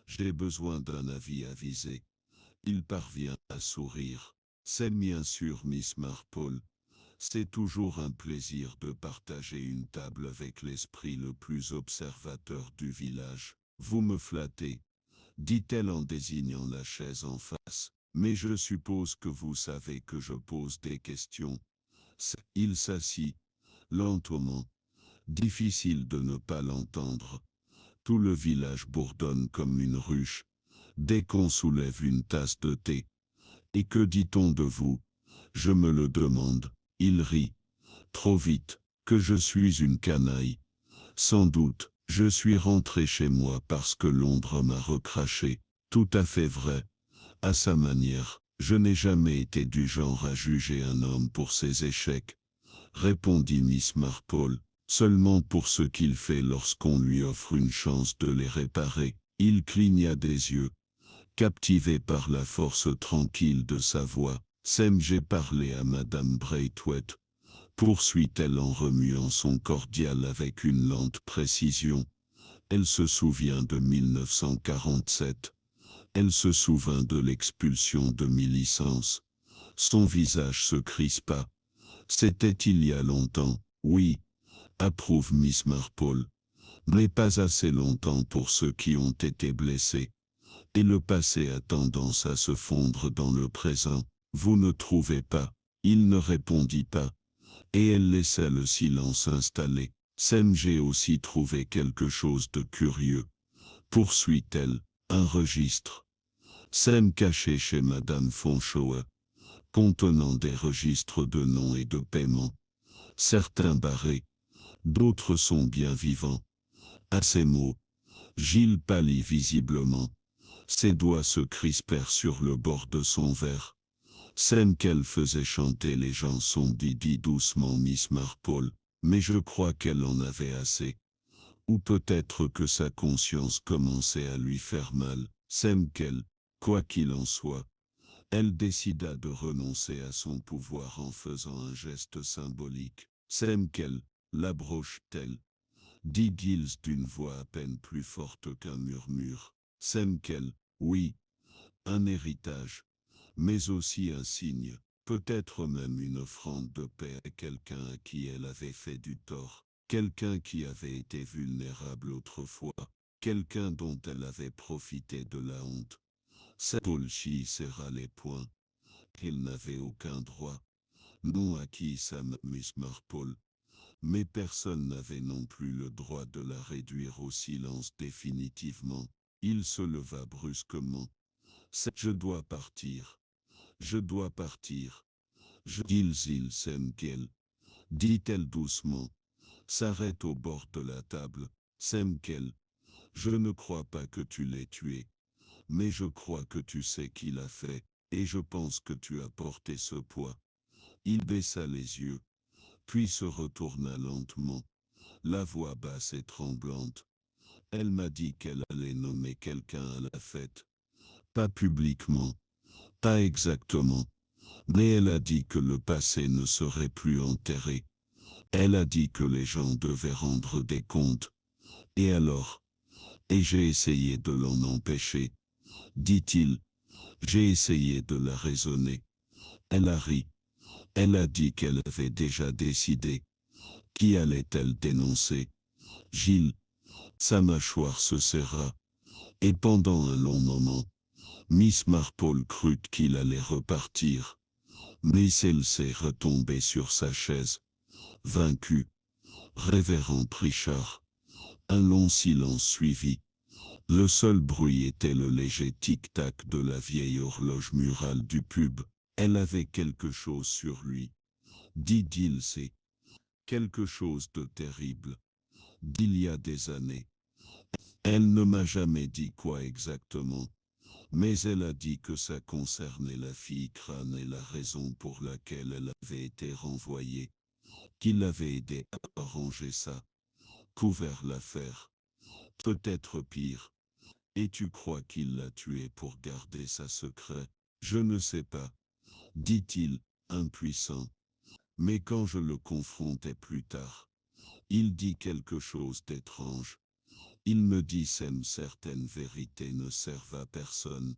J'ai besoin d'un avis avisé. Il parvient à sourire. C'est bien sûr Miss Marple. C'est toujours un plaisir de partager une table avec l'esprit le plus observateur du village. Vous me flattez, dit-elle en désignant la chaise en face. Mais je suppose que vous savez que je pose des questions. Il s'assit, lentement. Difficile de ne pas l'entendre. Tout le village bourdonne comme une ruche, dès qu'on soulève une tasse de thé. Et que dit-on de vous? Je me le demande. Il rit. Trop vite, que je suis une canaille. Sans doute, je suis rentré chez moi parce que Londres m'a recraché. Tout à fait vrai. À sa manière, je n'ai jamais été du genre à juger un homme pour ses échecs, répondit Miss Marple. Seulement pour ce qu'il fait lorsqu'on lui offre une chance de les réparer. Il cligna des yeux, captivé par la force tranquille de sa voix. J'ai parlé à Madame Braithwaite, poursuit-elle en remuant son cordial avec une lente précision. Elle se souvient de 1947. Elle se souvint de l'expulsion de Millicence. Son visage se crispa. C'était il y a longtemps, oui, approuve Miss Marple, mais pas assez longtemps pour ceux qui ont été blessés. Et le passé a tendance à se fondre dans le présent. Vous ne trouvez pas? Il ne répondit pas, et elle laissa le silence s'installer. J'ai aussi trouvé quelque chose de curieux, poursuit-elle, un registre. Caché chez Madame Fonchoa, contenant des registres de noms et de paiements. Certains barrés, d'autres sont bien vivants. À ces mots, Gilles pâlit visiblement. Ses doigts se crispèrent sur le bord de son verre. Qu'elle faisait chanter les chansons, dit doucement Miss Marple, mais je crois qu'elle en avait assez. Ou peut-être que sa conscience commençait à lui faire mal. Qu'elle, quoi qu'il en soit, elle décida de renoncer à son pouvoir en faisant un geste symbolique. Qu'elle, la broche-t-elle, dit Giles d'une voix à peine plus forte qu'un murmure. Qu'elle, oui, un héritage, mais aussi un signe, peut-être même une offrande de paix à quelqu'un à qui elle avait fait du tort, quelqu'un qui avait été vulnérable autrefois, quelqu'un dont elle avait profité de la honte. Paulchi serra les poings. Il n'avait aucun droit. Non acquis Sam Miss Marple. Mais personne n'avait non plus le droit de la réduire au silence définitivement. Il se leva brusquement. Je dois partir. Je dois partir. Qu'elle, dit-elle doucement, s'arrête au bord de la table. Qu'elle, je ne crois pas que tu l'aies tué, mais je crois que tu sais qui l'a fait, et je pense que tu as porté ce poids. Il baissa les yeux, puis se retourna lentement, la voix basse et tremblante. Elle m'a dit qu'elle allait nommer quelqu'un à la fête. Pas publiquement, pas exactement, mais elle a dit que le passé ne serait plus enterré. Elle a dit que les gens devaient rendre des comptes. Et alors? Et j'ai essayé de l'en empêcher, dit-il. J'ai essayé de la raisonner. Elle a ri. Elle a dit qu'elle avait déjà décidé. Qui allait-elle dénoncer? Gilles. Sa mâchoire se serra. Et pendant un long moment, Miss Marple crut qu'il allait repartir. Mais elle s'est retombée sur sa chaise. Vaincu. Révérend Richard. Un long silence suivit. Le seul bruit était le léger tic-tac de la vieille horloge murale du pub. Elle avait quelque chose sur lui, dit Giles. Quelque chose de terrible, d'il y a des années. Elle ne m'a jamais dit quoi exactement, mais elle a dit que ça concernait la fille Crâne et la raison pour laquelle elle avait été renvoyée, qu'il avait aidé à arranger ça, couvert l'affaire. Peut-être pire. Et tu crois qu'il l'a tuée pour garder sa secret? Je ne sais pas, dit-il, impuissant. Mais quand je le confrontai plus tard, Il dit quelque chose d'étrange. Il me dit certaines vérités ne servent à personne.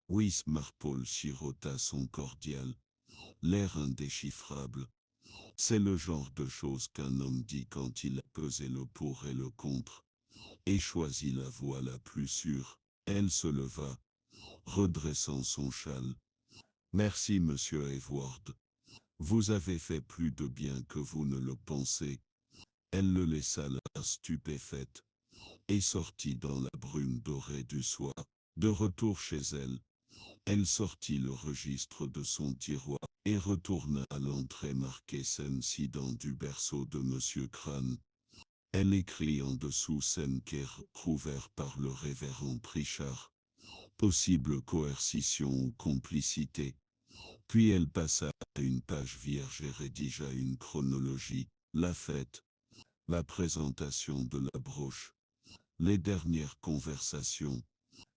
Wismarpol chirota son cordial, l'air indéchiffrable. C'est le genre de choses qu'un homme dit quand il a pesé le pour et le contre, et choisi la voie la plus sûre. Elle se leva, redressant son châle. Merci, monsieur Edward. Vous avez fait plus de bien que vous ne le pensez. Elle le laissa là, stupéfaite, et sortit dans la brume dorée du soir. De retour chez elle, elle sortit le registre de son tiroir et retourna à l'entrée marquée incident du berceau de monsieur Crane. Elle écrit en dessous Senker, couvert par le révérend Pritchard. Possible coercition ou complicité. Puis elle passa à une page vierge et rédigea une chronologie, la fête, la présentation de la broche, les dernières conversations,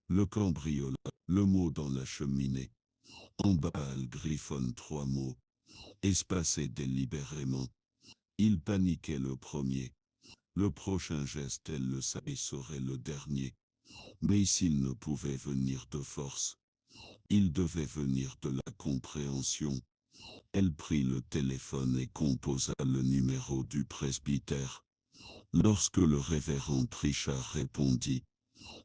le cambriolat, le mot dans la cheminée. En bas, elle griffonne 3 mots, espacés délibérément. Il paniquait le premier. Le prochain geste, elle le savait, serait le dernier. Mais s'il ne pouvait venir de force, il devait venir de la compréhension. Elle prit le téléphone et composa le numéro du presbytère. Lorsque le révérend Pritchard répondit,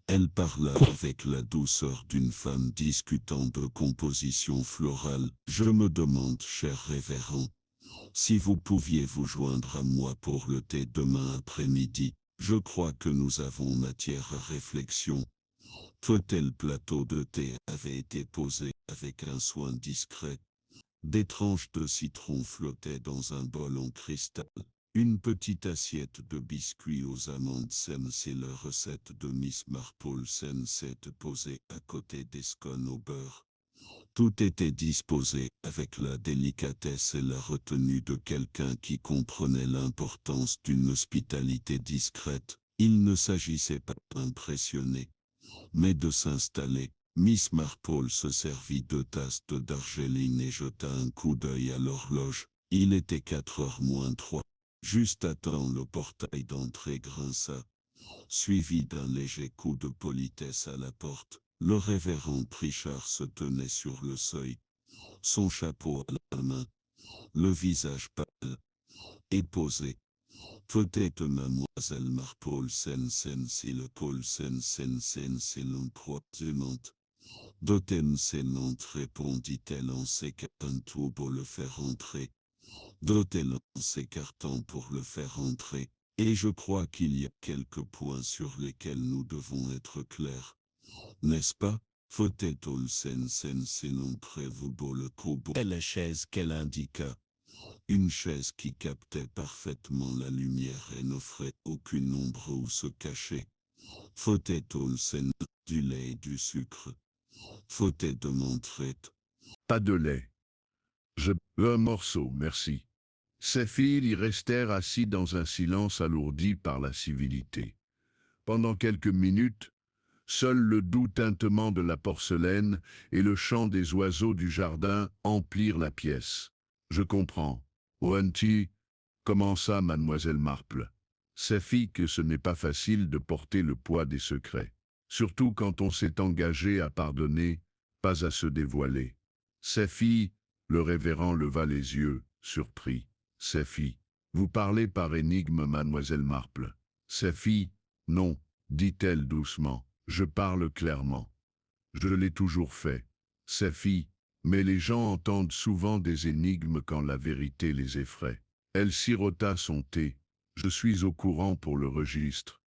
elle parla avec la douceur d'une femme discutant de composition florale. Je me demande, cher révérend, si vous pouviez vous joindre à moi pour le thé demain après-midi. Je crois que nous avons matière à réflexion. Tel plateau de thé avait été posé avec un soin discret. Des tranches de citron flottaient dans un bol en cristal. Une petite assiette de biscuits aux amandes saines et la recette de Miss Marple s'était posée à côté des scones au beurre. Tout était disposé avec la délicatesse et la retenue de quelqu'un qui comprenait l'importance d'une hospitalité discrète. Il ne s'agissait pas d'impressionner, mais de s'installer. Miss Marple se servit 2 tasses d'argeline et jeta un coup d'œil à l'horloge. Il était 4h moins 3. Juste à temps, le portail d'entrée grinça, suivi d'un léger coup de politesse à la porte. Le révérend Pritchard se tenait sur le seuil, son chapeau à la main, le visage pâle et posé. Peut-être mademoiselle Marple si le Paul c'est l'emproitement. Dotem s'élante, répondit-elle en s'écartant pour le faire entrer. Dotel en s'écartant pour le faire entrer. Et je crois qu'il y a quelques points sur lesquels nous devons être clairs. N'est-ce pas? Faut-être Olsen selon prévôt le cobo. Et la chaise qu'elle indiqua. Une chaise qui captait parfaitement la lumière et n'offrait aucune ombre où se cacher. Faut-être Olsen du lait et du sucre. Faut-être de mon traite. Pas de lait. Je veux un morceau, merci. Ces filles y restèrent assis dans un silence alourdi par la civilité. Pendant quelques minutes, seul le doux tintement de la porcelaine et le chant des oiseaux du jardin emplirent la pièce. Je comprends. Owenty, commença mademoiselle Marple. C'est fille que ce n'est pas facile de porter le poids des secrets. Surtout quand on s'est engagé à pardonner, pas à se dévoiler. C'est fille, le révérend leva les yeux, surpris. C'est fille. Vous parlez par énigme, mademoiselle Marple. C'est fille, non, dit-elle doucement. Je parle clairement. Je l'ai toujours fait. C'est fille, mais les gens entendent souvent des énigmes quand la vérité les effraie. Elle sirota son thé. Je suis au courant pour le registre.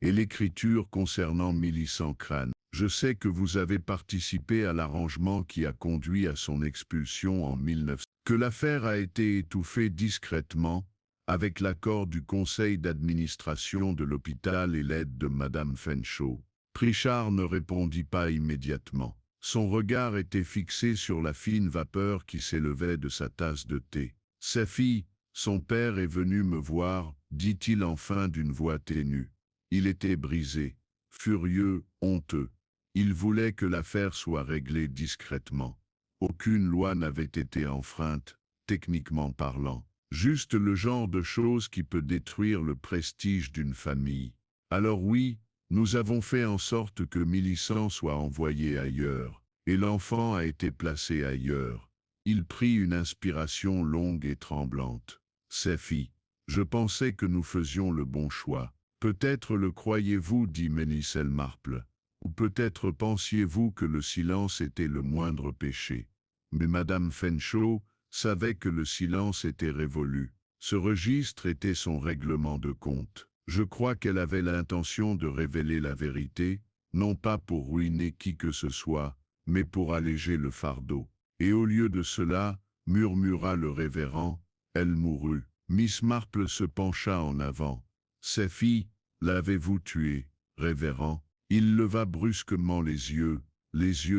Et l'écriture concernant Millicent Crane. Je sais que vous avez participé à l'arrangement qui a conduit à son expulsion en 1900. Que l'affaire a été étouffée discrètement, avec l'accord du conseil d'administration de l'hôpital et l'aide de Madame Fenshaw. Pritchard ne répondit pas immédiatement. Son regard était fixé sur la fine vapeur qui s'élevait de sa tasse de thé. « Sa fille, son père est venu me voir, dit-il enfin d'une voix ténue. Il était brisé, furieux, honteux. Il voulait que l'affaire soit réglée discrètement. Aucune loi n'avait été enfreinte, techniquement parlant. Juste le genre de chose qui peut détruire le prestige d'une famille. Alors oui, nous avons fait en sorte que Millicent soit envoyé ailleurs, et l'enfant a été placé ailleurs. Il prit une inspiration longue et tremblante. Seffi, je pensais que nous faisions le bon choix. Peut-être le croyez-vous, dit Ménicelle Marple, ou peut-être pensiez-vous que le silence était le moindre péché. Mais Madame Fenshaw savait que le silence était révolu. Ce registre était son règlement de compte. Je crois qu'elle avait l'intention de révéler la vérité, non pas pour ruiner qui que ce soit, mais pour alléger le fardeau. Et au lieu de cela, murmura le révérend, elle mourut. Miss Marple se pencha en avant. Seffi, l'avez-vous tué, révérend? Il leva brusquement les yeux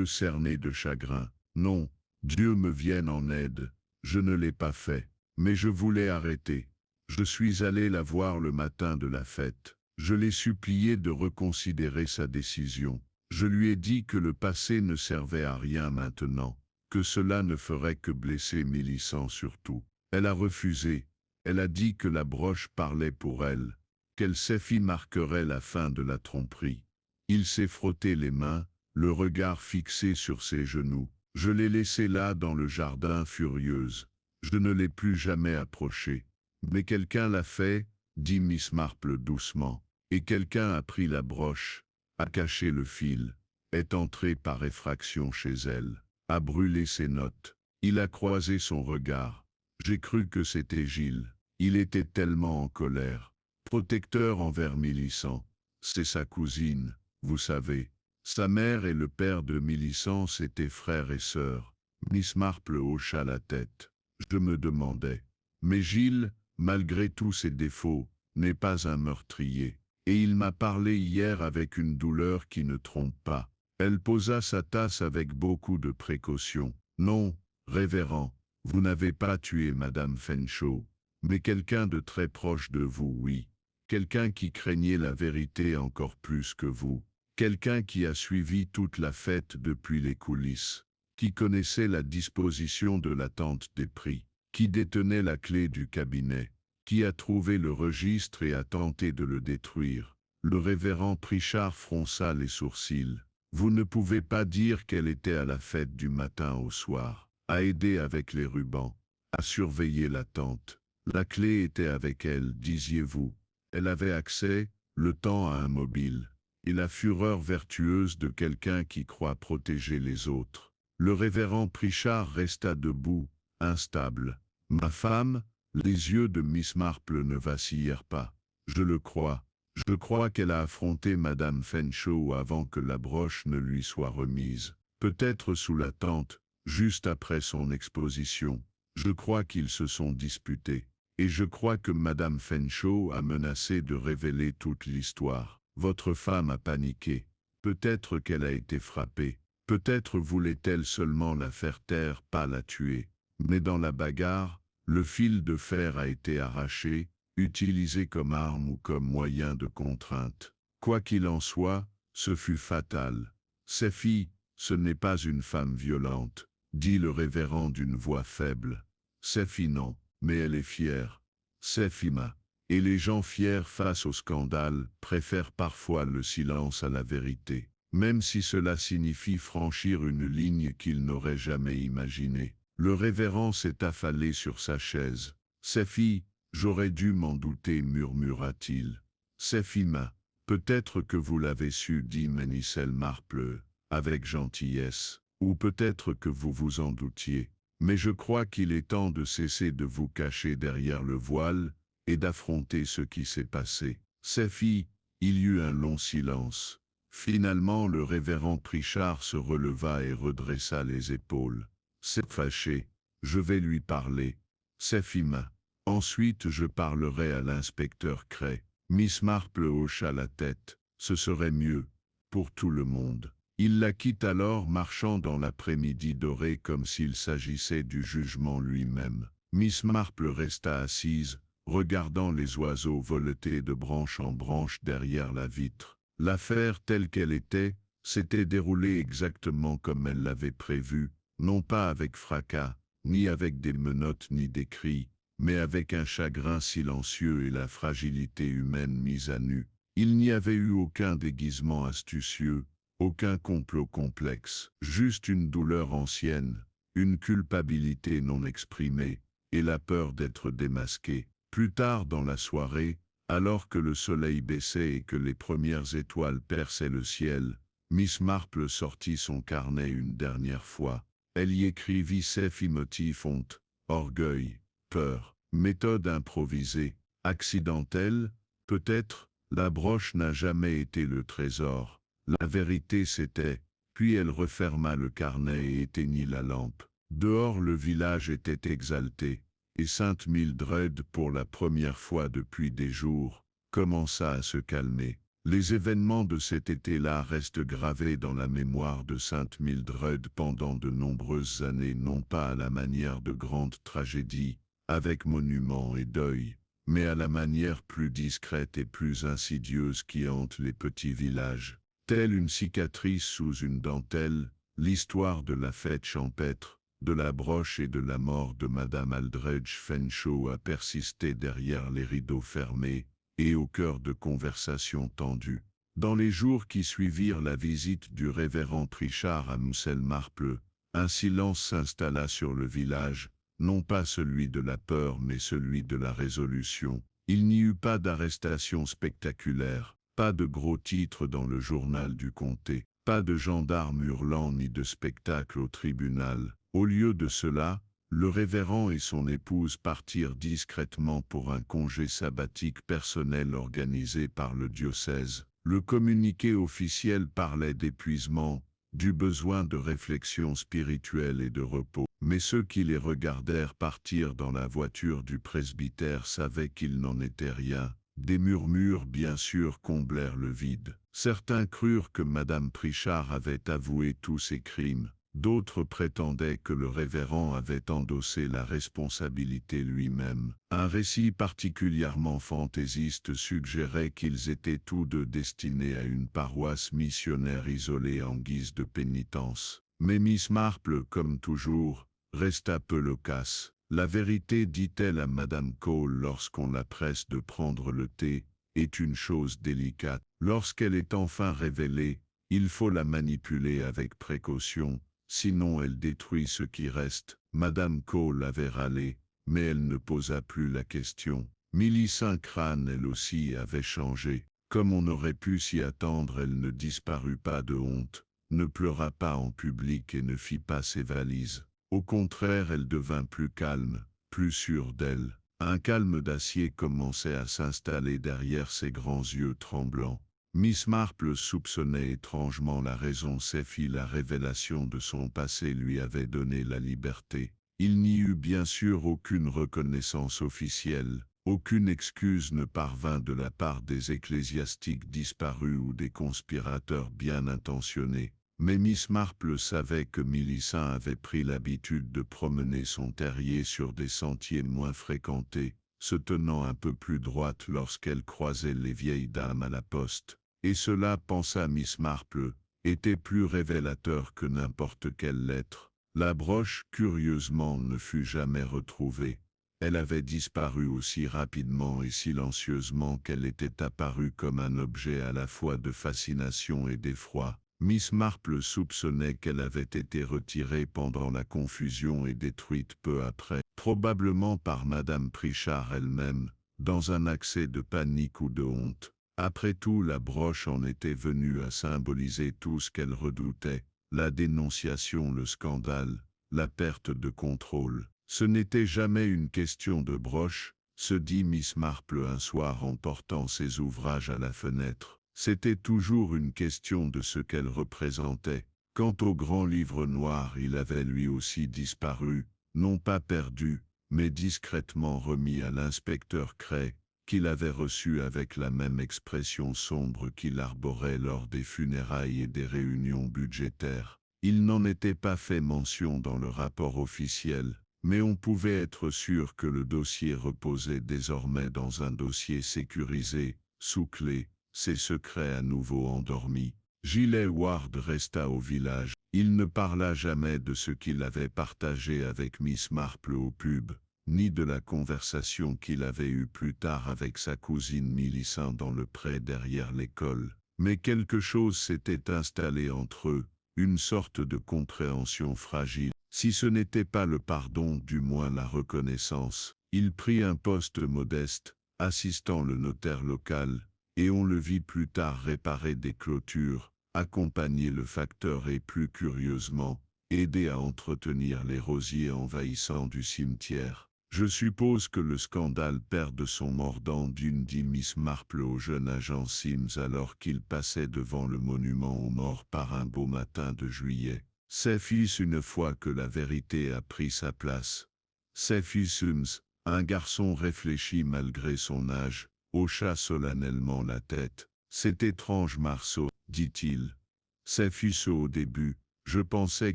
cernés de chagrin. Non, Dieu me vienne en aide, je ne l'ai pas fait, mais je voulais arrêter. Je suis allé la voir le matin de la fête. Je l'ai supplié de reconsidérer sa décision. Je lui ai dit que le passé ne servait à rien maintenant, que cela ne ferait que blesser Millicent surtout. Elle a refusé. Elle a dit que la broche parlait pour elle, qu'elle Seffi marquerait la fin de la tromperie. Il s'est frotté les mains, le regard fixé sur ses genoux. Je l'ai laissée là dans le jardin furieuse. Je ne l'ai plus jamais approchée. Mais quelqu'un l'a fait, dit Miss Marple doucement, et quelqu'un a pris la broche, a caché le fil, est entré par effraction chez elle, a brûlé ses notes. Il a croisé son regard. J'ai cru que c'était Gilles. Il était tellement en colère. Protecteur envers Millicent. C'est sa cousine, vous savez. Sa mère et le père de Millicent étaient frères et sœurs. Miss Marple hocha la tête. Je me demandais. Mais Gilles, malgré tous ses défauts, n'est pas un meurtrier. Et il m'a parlé hier avec une douleur qui ne trompe pas. Elle posa sa tasse avec beaucoup de précaution. Non, révérend, vous n'avez pas tué Madame Fenshaw, mais quelqu'un de très proche de vous, oui. Quelqu'un qui craignait la vérité encore plus que vous. Quelqu'un qui a suivi toute la fête depuis les coulisses. Qui connaissait la disposition de la tente des prix. Qui détenait la clé du cabinet. Qui a trouvé le registre et a tenté de le détruire. Le révérend Prichard fronça les sourcils. Vous ne pouvez pas dire qu'elle était à la fête du matin au soir, à aider avec les rubans, à surveiller la tente. La clé était avec elle, disiez-vous. Elle avait accès, le temps à un mobile, et la fureur vertueuse de quelqu'un qui croit protéger les autres. Le révérend Prichard resta debout, instable. Ma femme, les yeux de Miss Marple ne vacillèrent pas. Je le crois. Je crois qu'elle a affronté Madame Fenshaw avant que la broche ne lui soit remise. Peut-être sous la tente, juste après son exposition. Je crois qu'ils se sont disputés. Et je crois que Madame Fenshaw a menacé de révéler toute l'histoire. Votre femme a paniqué. Peut-être qu'elle a été frappée. Peut-être voulait-elle seulement la faire taire, pas la tuer. Mais dans la bagarre, le fil de fer a été arraché, utilisé comme arme ou comme moyen de contrainte. Quoi qu'il en soit, ce fut fatal. Seffi, ce n'est pas une femme violente, dit le révérend d'une voix faible. Seffi non, mais elle est fière. Seffi ma. Et les gens fiers face au scandale préfèrent parfois le silence à la vérité, même si cela signifie franchir une ligne qu'ils n'auraient jamais imaginée. Le révérend s'est affalé sur sa chaise. Seffi, j'aurais dû m'en douter, murmura-t-il. Seffi ma. Peut-être que vous l'avez su, dit Ménicelle Marple, avec gentillesse, ou peut-être que vous vous en doutiez. Mais je crois qu'il est temps de cesser de vous cacher derrière le voile, et d'affronter ce qui s'est passé. Seffi, il y eut un long silence. Finalement le révérend Prichard se releva et redressa les épaules. C'est fâché, je vais lui parler. Seffi ma. Ensuite je parlerai à l'inspecteur Cray. Miss Marple hocha la tête. Ce serait mieux, pour tout le monde. Il la quitte alors marchant dans l'après-midi doré comme s'il s'agissait du jugement lui-même. Miss Marple resta assise, regardant les oiseaux voleter de branche en branche derrière la vitre. L'affaire telle qu'elle était, s'était déroulée exactement comme elle l'avait prévu, non pas avec fracas, ni avec des menottes ni des cris, mais avec un chagrin silencieux et la fragilité humaine mise à nu. Il n'y avait eu aucun déguisement astucieux, aucun complot complexe, juste une douleur ancienne, une culpabilité non exprimée, et la peur d'être démasqué. Plus tard dans la soirée, alors que le soleil baissait et que les premières étoiles perçaient le ciel, Miss Marple sortit son carnet une dernière fois. Elle y écrivit ses motifs: honte, orgueil, peur, méthode improvisée, accidentelle, peut-être. La broche n'a jamais été le trésor. La vérité c'était. Puis elle referma le carnet et éteignit la lampe. Dehors le village était exalté, et Sainte Mildred, pour la première fois depuis des jours, commença à se calmer. Les événements de cet été-là restent gravés dans la mémoire de Sainte Mildred pendant de nombreuses années, non pas à la manière de grandes tragédies, avec monuments et deuil, mais à la manière plus discrète et plus insidieuse qui hante les petits villages. Telle une cicatrice sous une dentelle, l'histoire de la fête champêtre, de la broche et de la mort de Madame Aldredge Fenshaw a persisté derrière les rideaux fermés et au cœur de conversations tendues. Dans les jours qui suivirent la visite du révérend Pritchard à Mselle Marple, un silence s'installa sur le village, non pas celui de la peur mais celui de la résolution. Il n'y eut pas d'arrestation spectaculaire, pas de gros titres dans le journal du comté, pas de gendarmes hurlants ni de spectacle au tribunal. Au lieu de cela, le révérend et son épouse partirent discrètement pour un congé sabbatique personnel organisé par le diocèse. Le communiqué officiel parlait d'épuisement, du besoin de réflexion spirituelle et de repos. Mais ceux qui les regardèrent partir dans la voiture du presbytère savaient qu'il n'en était rien. Des murmures bien sûr comblèrent le vide. Certains crurent que Madame Pritchard avait avoué tous ses crimes. D'autres prétendaient que le révérend avait endossé la responsabilité lui-même. Un récit particulièrement fantaisiste suggérait qu'ils étaient tous deux destinés à une paroisse missionnaire isolée en guise de pénitence. Mais Miss Marple, comme toujours, resta peu loquace. La vérité, dit-elle à Madame Cole lorsqu'on la presse de prendre le thé, est une chose délicate. Lorsqu'elle est enfin révélée, il faut la manipuler avec précaution. Sinon elle détruit ce qui reste. Madame Cole avait râlé, mais elle ne posa plus la question. Milly Saint-Crâne, elle aussi, avait changé. Comme on aurait pu s'y attendre, elle ne disparut pas de honte, ne pleura pas en public et ne fit pas ses valises. Au contraire, elle devint plus calme, plus sûre d'elle. Un calme d'acier commençait à s'installer derrière ses grands yeux tremblants. Miss Marple soupçonnait étrangement la raison. Ses filles, la révélation de son passé lui avait donné la liberté. Il n'y eut bien sûr aucune reconnaissance officielle, aucune excuse ne parvint de la part des ecclésiastiques disparus ou des conspirateurs bien intentionnés. Mais Miss Marple savait que Millicent avait pris l'habitude de promener son terrier sur des sentiers moins fréquentés, se tenant un peu plus droite lorsqu'elle croisait les vieilles dames à la poste. Et cela, pensa Miss Marple, était plus révélateur que n'importe quelle lettre. La broche, curieusement, ne fut jamais retrouvée. Elle avait disparu aussi rapidement et silencieusement qu'elle était apparue comme un objet à la fois de fascination et d'effroi. Miss Marple soupçonnait qu'elle avait été retirée pendant la confusion et détruite peu après, probablement par Madame Pritchard elle-même, dans un accès de panique ou de honte. Après tout, la broche en était venue à symboliser tout ce qu'elle redoutait, la dénonciation, le scandale, la perte de contrôle. Ce n'était jamais une question de broche, se dit Miss Marple un soir en portant ses ouvrages à la fenêtre. C'était toujours une question de ce qu'elle représentait. Quant au grand livre noir, il avait lui aussi disparu, non pas perdu, mais discrètement remis à l'inspecteur Cray, qu'il avait reçu avec la même expression sombre qu'il arborait lors des funérailles et des réunions budgétaires. Il n'en était pas fait mention dans le rapport officiel, mais on pouvait être sûr que le dossier reposait désormais dans un dossier sécurisé, sous clé, ses secrets à nouveau endormis. Giles Ward resta au village. Il ne parla jamais de ce qu'il avait partagé avec Miss Marple au pub, ni de la conversation qu'il avait eue plus tard avec sa cousine Mélissa dans le pré derrière l'école. Mais quelque chose s'était installé entre eux, une sorte de compréhension fragile. Si ce n'était pas le pardon, du moins la reconnaissance. Il prit un poste modeste, assistant le notaire local, et on le vit plus tard réparer des clôtures, accompagner le facteur et plus curieusement, aider à entretenir les rosiers envahissants du cimetière. Je suppose que le scandale perd de son mordant d'une dit Miss Marple au jeune agent Sims alors qu'il passait devant le monument aux morts par un beau matin de juillet. C'est fils une fois que la vérité a pris sa place. C'est fils Sims, un garçon réfléchi malgré son âge, hocha solennellement la tête. C'est étrange Marceau, dit-il. C'est fils au début, je pensais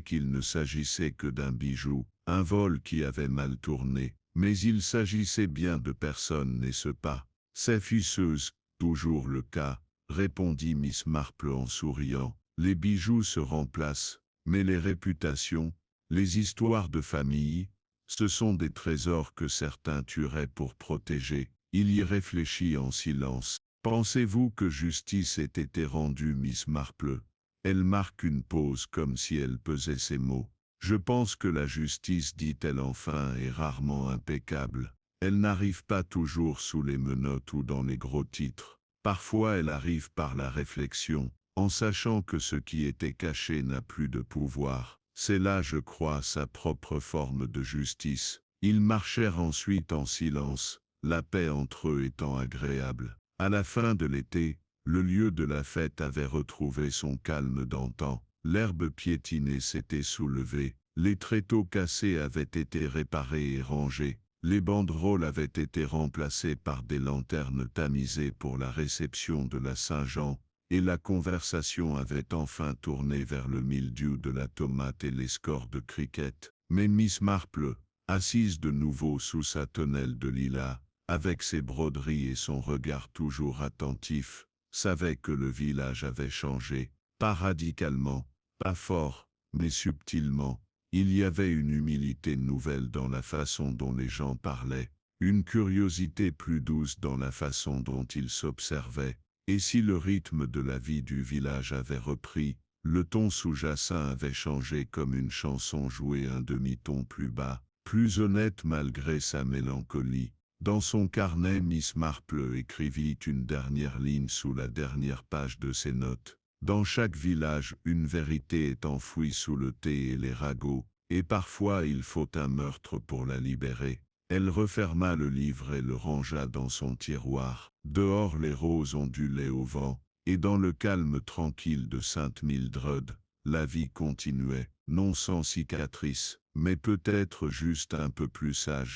qu'il ne s'agissait que d'un bijou, un vol qui avait mal tourné. Mais il s'agissait bien de personne, n'est-ce pas? C'est ficeuse, toujours le cas, répondit Miss Marple en souriant. Les bijoux se remplacent, mais les réputations, les histoires de famille, ce sont des trésors que certains tueraient pour protéger. Il y réfléchit en silence. Pensez-vous que justice ait été rendue, Miss Marple? Elle marque une pause comme si elle pesait ses mots. Je pense que la justice, dit-elle enfin, est rarement impeccable. Elle n'arrive pas toujours sous les menottes ou dans les gros titres. Parfois elle arrive par la réflexion, en sachant que ce qui était caché n'a plus de pouvoir. C'est là, je crois, sa propre forme de justice. Ils marchèrent ensuite en silence, la paix entre eux étant agréable. À la fin de l'été, le lieu de la fête avait retrouvé son calme d'antan. L'herbe piétinée s'était soulevée, les tréteaux cassés avaient été réparés et rangés, les banderoles avaient été remplacées par des lanternes tamisées pour la réception de la Saint-Jean, et la conversation avait enfin tourné vers le mildiou de la tomate et les scores de cricket. Mais Miss Marple, assise de nouveau sous sa tonnelle de lilas, avec ses broderies et son regard toujours attentif, savait que le village avait changé, pas radicalement, pas fort, mais subtilement. Il y avait une humilité nouvelle dans la façon dont les gens parlaient, une curiosité plus douce dans la façon dont ils s'observaient, et si le rythme de la vie du village avait repris, le ton sous-jacent avait changé comme une chanson jouée un demi-ton plus bas, plus honnête malgré sa mélancolie. Dans son carnet, Miss Marple écrivit une dernière ligne sous la dernière page de ses notes. Dans chaque village, une vérité est enfouie sous le thé et les ragots, et parfois il faut un meurtre pour la libérer. Elle referma le livre et le rangea dans son tiroir. Dehors les roses ondulaient au vent, et dans le calme tranquille de Sainte-Mildred, la vie continuait, non sans cicatrices, mais peut-être juste un peu plus sage.